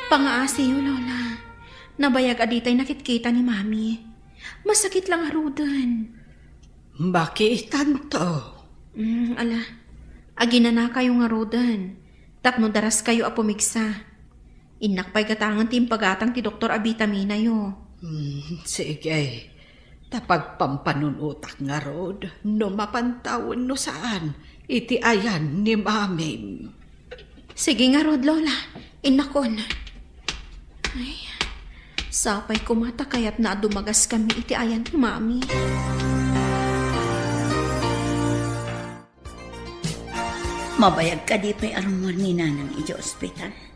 Pangaasiyo, Lola. Nabayag aditay nakitkita ni mami. Masakit lang arudan. Makitan to. Ala, agi na kayo nga rodan. Tapno daras kayo apumigsa. Inak pa'y gatangan ti impagatang ti Dr. Abitamina yo. Sige, tapag pampanunutak nga rod, no mapantawan no saan, iti ayan ni mami. Sige nga rod, Lola. Inakon. Ay, sapay kumata kaya't na dumagas kami iti ayan ni mami. Mabayag ka di pa'y arumor ni nanang iti ospital.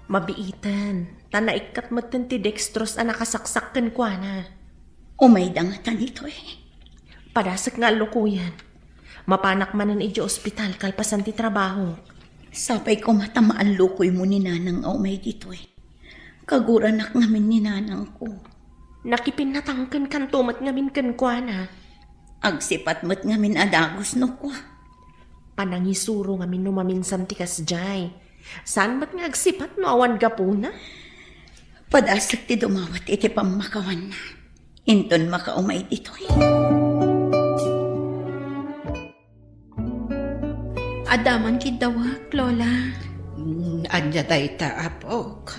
Mabiitan. Tanaikat matan ti dextrose ang nakasaksak kan kwa na. Umay dangatan dito eh. Padasak nga lukuyan. Mapanak manan iti ospital kalpasan ti trabaho. Sapay ko matamaan lukoy mo ni nanang umay dito eh. Kaguranak ngamin ni nanang ko. Nakipinatangkan kan tumat ngamin kan kwa na. Agsipat mo't ngamin adagos no ko. Panangisuro ngamin numaminsan ti kasjay. Saan ba't nga agsipat no awan gapuna? Padasak ti dumawat iti pamakawan na. Inton makaumay dito eh. Adaman kidawak, Lola. Anya day ta apok.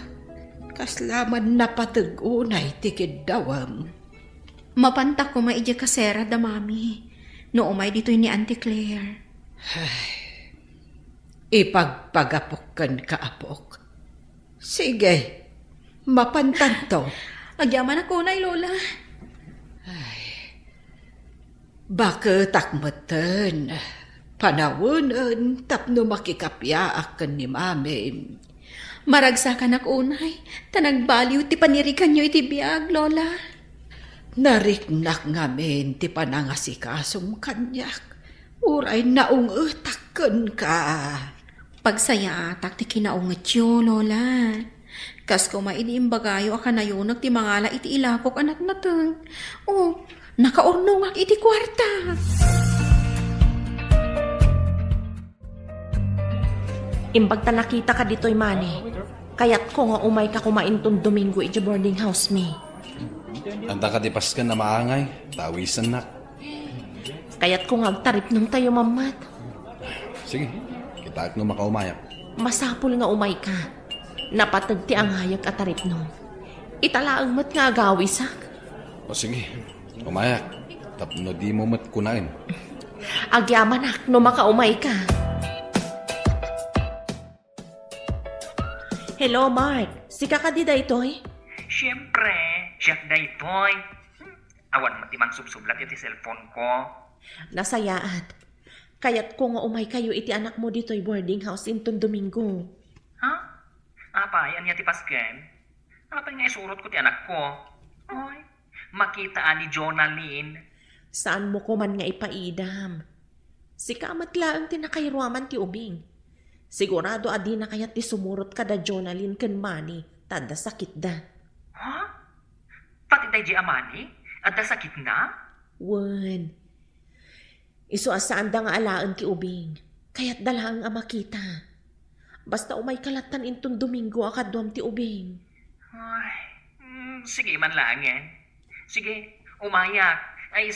Kaslaman na patugunay tikid dawam. Mapantak ko maidya kasera da mami. No umay dito ni Auntie Claire. Ipagpagapokan ka apok. Sige, mapantanto. Agyaman ako na, Lola. Baka takmatan. Panawunan tapno makikapyaakan ni mami. Maragsakan ako unay. Tanagbaliw ti panirikan nyo iti biag, Lola. Nariknak ngamin ti panangasikasong kanyak. Uray naungutakan ka. Pagsaya atak ti kinaungat yo, Lola. Kas ko mainiimbagayo akanayonag ti mangala iti ilakok anak nateng. Oh, nakaurnungak iti kwarta. Imbag ta nakita ka dito'y mani. Kayat ko nga umay ka kumain tong Domingo iti boarding house me. Anta ka di paskan na maangay. Tawisan na. Kayat ko nga agtarip nung tayo mamat. Sige, kita ak no makaumayak. Masapul nga umay ka. Napatag ti angayag at tarip nung. Italaang mat nga agawisak. O sige, umayak. Tapno di mo mat kunain. Agyaman ak no makaumay ka. Hello, Mark. Sika ka di daytoy? Siyempre, siyak daytoy. Awan matimang subsublat iti cellphone ko. Nasayaat. Kayat ko nga umay kayo iti anak mo dito'y boarding house inton Domingo. Ha? Apay, anya ti Pasken? Apay nga isurot ko ti anak ko. Oy, makita ni Jonalyn. Saan mo ko man nga ipaidam? Si kamat laang tinakayruaman ti ubing. Sigurado adi na kayat ti sumurot ka da Jonalyn ken mani, tada sakit da. Ha? Pati tayo di amani? At sakit na? Wan. Isu asaan da nga alaan ti ubing. Kaya't dalaang amakita. Basta umay kalatan inton Domingo akadwam ti ubing. Ay, sige man lang yan. Sige, umayak. Ay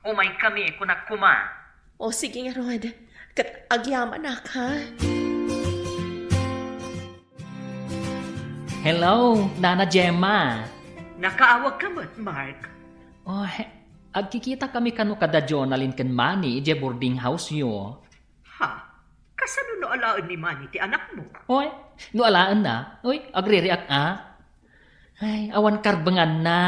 umay kami kunak kuma. O sige nga Rod. Kat agyaman ak ha. Hello, Nana Gemma. Nakaawag ka mat, Mark. Oh, agkikita kami kano kada Jonalyn ken Manny ije boarding house yo. Ha? Kasano no alaan ni Manny ti anak mo? Oy, no alaan na. Oy, agre-react Ay, awan karbangan na.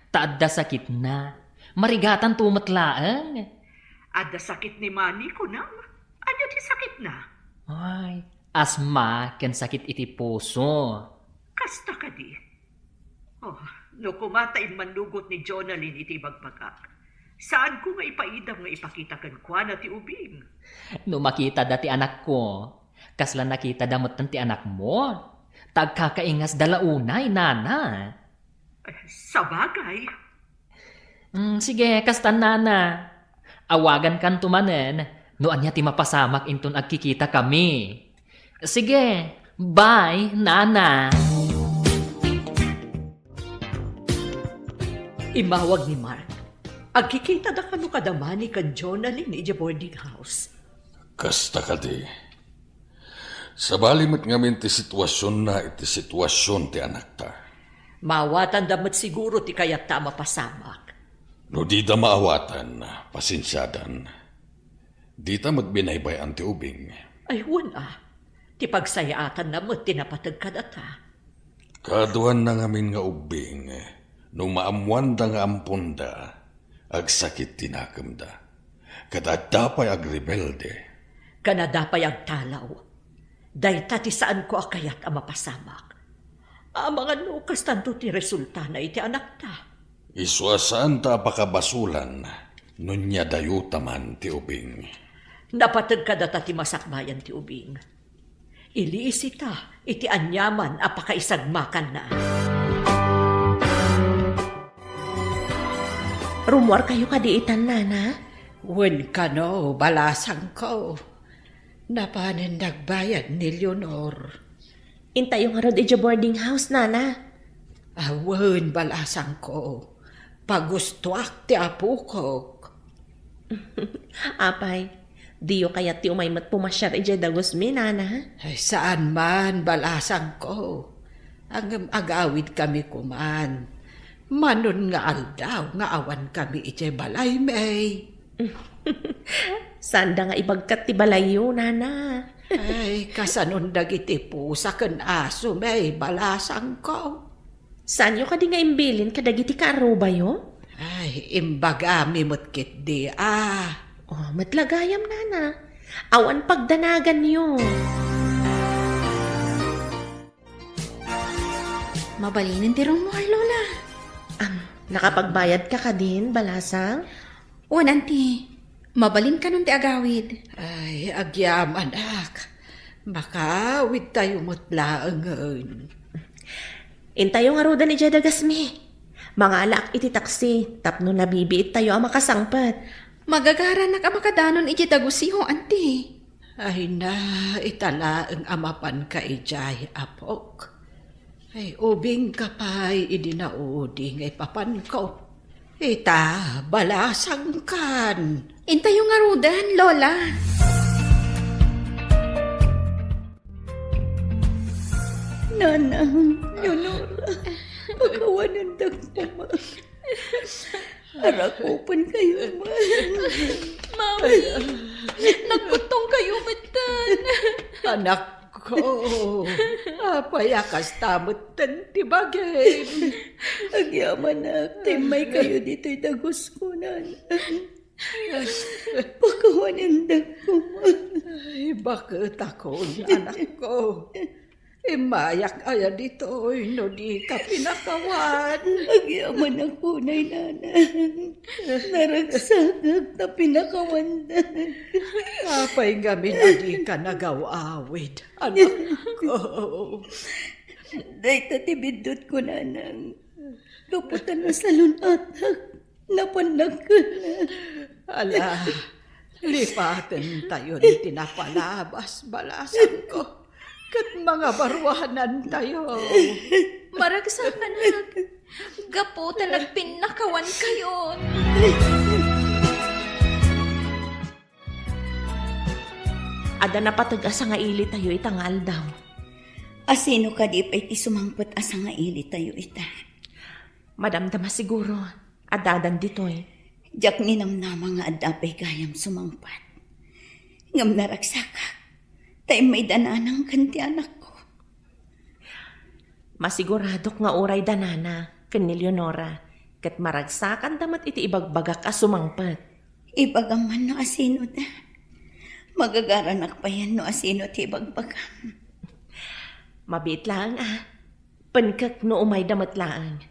Taadda sakit na. Marigatan tumatlaang. Ada sakit ni Manny ko na. Ano ti sakit na? Ay, asma ken sakit iti puso. Kasta ka di. Oh, no kumatayin manlugot ni Jonalyn iti bagpagak. Saan ko nga ipaidam nga ipakita kan kwa na ti ubing? No makita dati anak ko, kasla nakita damot ti anak mo. Tagkakaingas dalaunay, Nana. Sa bagay. Sige, kastan Nana. Awagan kan tumanen, no anya ti mapasamak inton agkikita kami. Sige, bye, Nana. Imawag ni Mark. Agkikita da kano kadamani kan Jonalyn iti boarding house. Kasta ka di. Sa balimat ngamin ti sitwasyon na iti sitwasyon ti anak ta. Mawatan damat siguro ti kayat ta mapasamak. No di da maawatan, pasensyadan. Di ta magbinaybayan ti ubing. Ay, wala. Ti pagsayaatan na mo't tinapatag ka data. Kaduan na ngamin nga ubing, nung maamuan da nga ampunda, agsakit tinakam da. Kadadapay agrebelde. Kanadapay agtalaw. Dahita ti saan ko akayat ang mapasamak. Ang mga nukas tanto ti resulta na iti anak ta. Isuasaan ta pakabasulan, nunya dayuta man ti ubing. Napatag ka data ti masakbayan ti ubing. Iliisita, iti anyaman apakaisagmakan na. Rumor kayo kadiitan, Nana? Wen ka no, balasang ko. Napanin nagbayad ni Leonor. Intayo nga rod ija boarding house, Nana. Awen, balasang ko. Pagustuak ti apukok. Apay, diyo kaya ti umaymat pumasyar ija dagos mi, Nana. Ay, saan man, balasang ko. Ang agawid kami kuman. Manon nga aldaw, nga awan kami iti balay, may. Sanda nga ibagkat ti balayo, Nana. Ay, kasanon dagiti pusa ken aso, may, balasang ko. Saan yo kadi nga imbilin kadagiti karuba yo? Ay, imbagami mo't kit di, Oh, matlagayam, Nana. Awan pagdanagan yo. Mabalinin ti rumor, Lola. Nakapagbayad ka ka din, balasang? O, nanti. Mabalin ka nun ti agawid. Ay, agyam, anak. Makawid tayo mutlaangan. Intayo nga roda ni Jada Gasmi. Mga alak iti taksi, tapno nabibiit tayo ang makasangpat. Magagara na ka makadanon iti dagusiho, anti. Ay na, itala ang amapan ka ijay, apok. Ay, ubing ka pa'y idinauding ay papan ko. Ita, balasang kan. Intayo nga rudan, Lola. Nanang, Leonora, pagkawanan ko, ma. Harakupan kayo, ma. Mami, nagputong kayo, matan. Anak ko, payakas tamot tanti bagay. Agyaman na, timay kayo dito'y dagos ko, nanang. Pagkawanan ko, ma. Ay, bakit ako, anak ko? Mayak aya dito, no di ka pinakawan. Agyaman ako, nay nanang. Naragsagag na pinakawandan. Apay gamin na di ka nagawawid, anak ko. Day tatibidot ko, nanang. Kaputan na sa lunatak. Napanag ka na. Ala, lipatin tayo ni tinapalabas, balasan ko. Kat mga barwanan tayo. Maragsak, anak. Gaputan nagpinakawan kayo. Ada na patag-asa nga ili tayo itangal daw. Asino ka di pa iti sumangpot asa nga ili tayo ita. Madamdama siguro. Adadan dito'y. Diyak ninamnama nga adapay kayam sumangpat. Ngam naragsakak. Tay may dananang kanti anak ko. Masiguradok nga oray danana, ken ni Leonora, ket maragsakan damat iti ibagbagak a sumangpat. Ibagam man no asino da. Magagaranak pa yan no asino ti ibagbagam. Mabit lang Pankak no umay damat lang.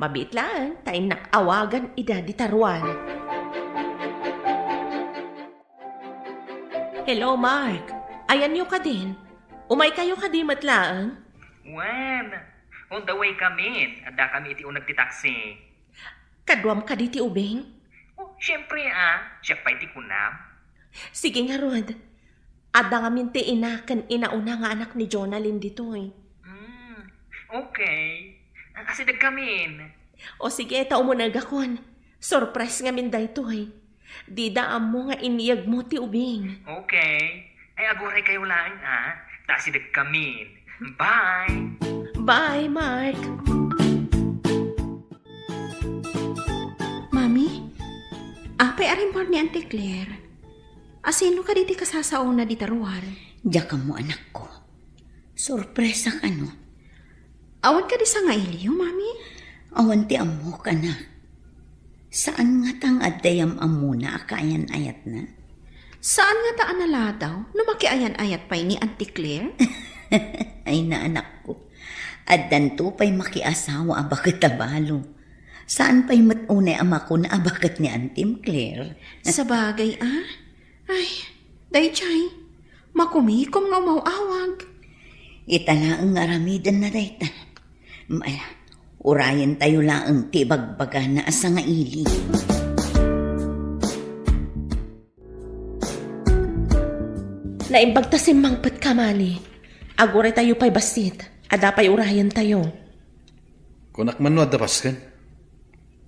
Mabit lang, tay nakawagan ida di taruan. Hello, Mark. Ayan nyo ka din. Umay kayo ka di matlaang. Wen, on the way kami. Ada kami iti unag ti taxi. Kadwam ka di ti ubing. Oh, syempre siya pa iti kunam. Sige nga, Rod. Ada nga minti kan inauna nga anak ni Jonalyn ditoy. Okay. Asidag kami. O sige, tao mo nagakon. Surprise nga min daytoy. Di daam mo nga iniyag mo ti ubing. Okay. Ay aguray kayo lang Asidag kami. Bye! Bye, Mark. Mami, apay arimpor ni Auntie Claire. Asino ka diti kasasauna di taruar? Diyak mo anak ko. Sorpresa ka no. Awan ka di sa nga iliyo, Mami? Awan ti amo ka na. Saan nga tang addayam amo na akayan ayat na? Saan nga taan naladaw? Numakiayan-ayat pa ni Auntie Claire? Ay na anak ko. At danto pa'y makiasawa abakit tabalo. Saan pa'y matunay ama ko na abakit ni Auntie Claire? Sa bagay, ah? Ay, daychay, makumikom nga umawawag. Itala ang aramidan na dayta. Maya, urayan tayo laang tibagbaga na asa nga ili. Naimbag ta si Mangpat Kamali. Agure tayo pa'y basit. Ada pa'y urayan tayo. Kunak man no adapas kan?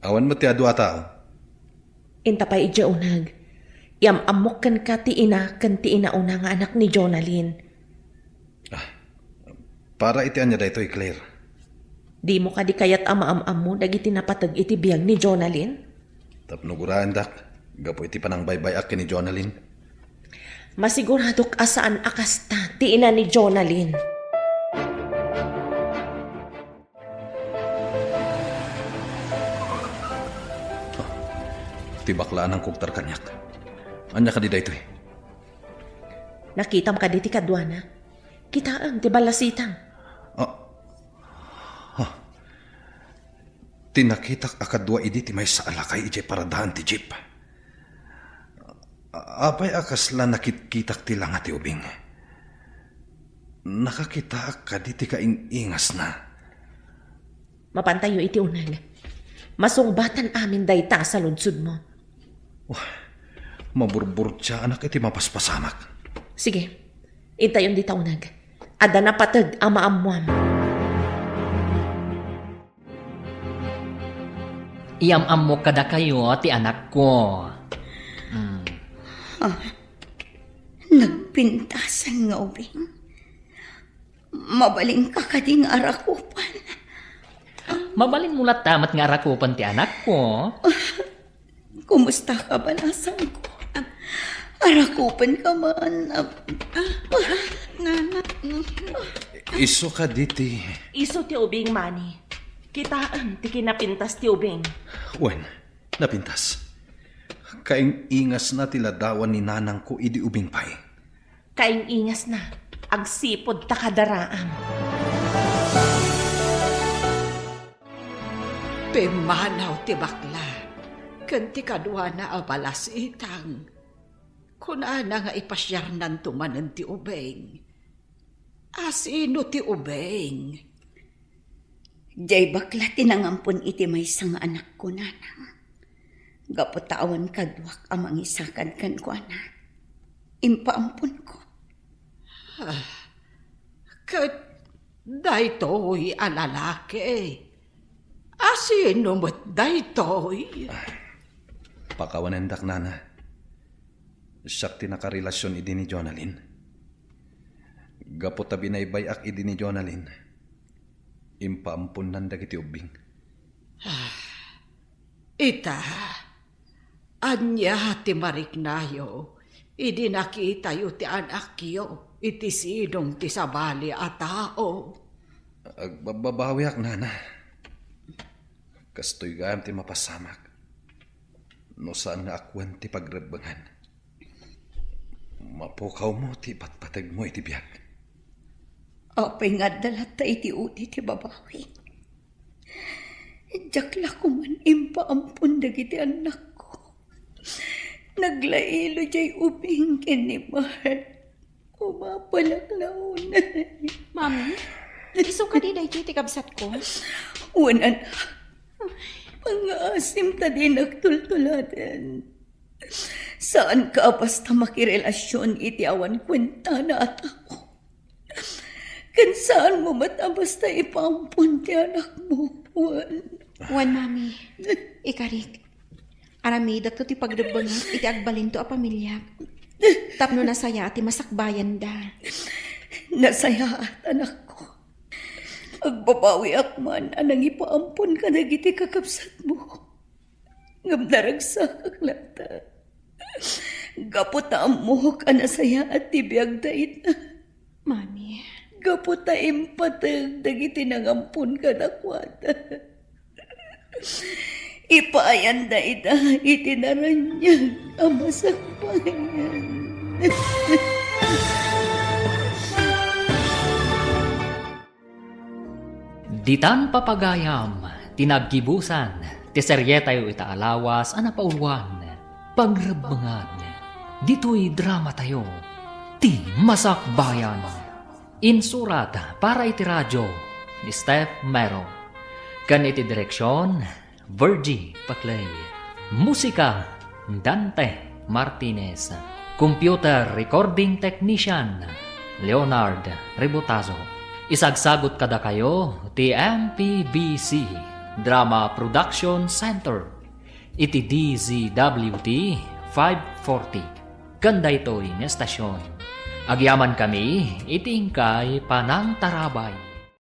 Awan mo ti adu atao. Inta pa'y idya unag. Amok kan ka ti ina una nga anak ni Jonalyn. Para iti anya daytoy Claire. Di mo ka di kayat ama-am mo dagiti napatag iti biyag ni Jonalyn? Tapno guraan dak. Gapo iti panang baybay ak ni Jonalyn. Masiguradok asaan akasta ti ina ni Jonalyn. Ti baklaan ang kuktar kanyak. Anya ka di daytoy. Nakitam ka di ti kadwana. Kitaang ti balasitang. Tinakitak akadwa idi ti may sa alakay ije paradahan ti jeep. Apay akasla nakitkitak ti langa ti ubing. Nakakita ka di ti kaingas na. Mapantayo iti unag. Masungbatan amin dayta sa lunsud mo. Maburbur siya anak iti mapaspasamak. Sige, intayon di taunag. Ada na patag ama-amuam. Iam-am mo kada kayo, ti anak ko. Nagpintasan nga ubing. Mabaling ka kading arakupan. Mabalin mo tamat nga arakupan ti anak ko. Kumusta ka, balasan ko? Arakupan ka man. Iso ka diti. Iso ti ubing, Manny. Kitaan ti kinapintas ti ubing. Wen, napintas. Kaing ingas na tiladawan ni nanang ko idi ubing pay. Kaing ingas na. Agsipod ta kadaraan. Pemanaw ti bakla. Kanti kadwa na abalas itang. Kunana nga ipasyar nan tumanan ti ubeng. Asino ti ubeng? Jay bakla tinangampon iti may sang anak ko, nanang. Gaputawan kadwak amang isakan kan ko, anak. Impaampon ko. Kat daytoy alalaki. Asino mo't daytoy? Pakawanendak nana. Siyak tinakarelasyon idi ni Jonalyn. Gapot tabi na ibayak idi ni Jonalyn. Impaampun nanda kiti ubing. Ita, anya ti mariknayo, idi nakita yu ti anak yo, iti sidong ti sabali a tao. Agbabawiak nana. Kastoy gayam ti mapasamak. No saan nga akwan ti pagrebangan. Mapukaw mo ti patpatag mo iti biyak. Apay nga dalata iti uti ti babawi. Jakla ko man impaampun dagiti anak ko. Naglailo jay ubing kinimar. Umapalaklaon. Mami, iso ka di dahi ti kabsat ko? Unan, pang-asim ta din nagtultuladan. Saan ka basta makirelasyon iti awan kwenta na atako? Kan saan mo basta ipampun ti anak mo, Juan? Wan, mami. Ikarik. Aramida to ti pagrebangat iti agbalin to a pamilya. Tapno nasaya ati masakbayan da. Nasaya at anak ko. Agbabawi akman anang ipaampun ka dagiti kakapsat mo. Ngam naragsak lata. Gaputa mo ka nasaya at tibiyag dait na. Mami. Gaputa impatag dagiti nangampun ka dakwata. Ipaayan da ita itinaranyag ang masakbayan. Ditan papagayam, tinaggibusan, ti seryetayo itaalawas, anapaulwan, pagrabbangan. Dito'y drama tayo, ti Masakbayan. Insurat para iti radyo, ni Steph Mero. Kan iti direksyon, Virgie Paclay. Musika, Dante Martinez. Computer Recording Technician, Leonard Ributazo. Isagsagot kada kayo, ti MPBC Drama Production Center. Iti DZWT 540. Kanda ito'y nga estasyon. Agyaman kami, iti ingkay panang tarabay.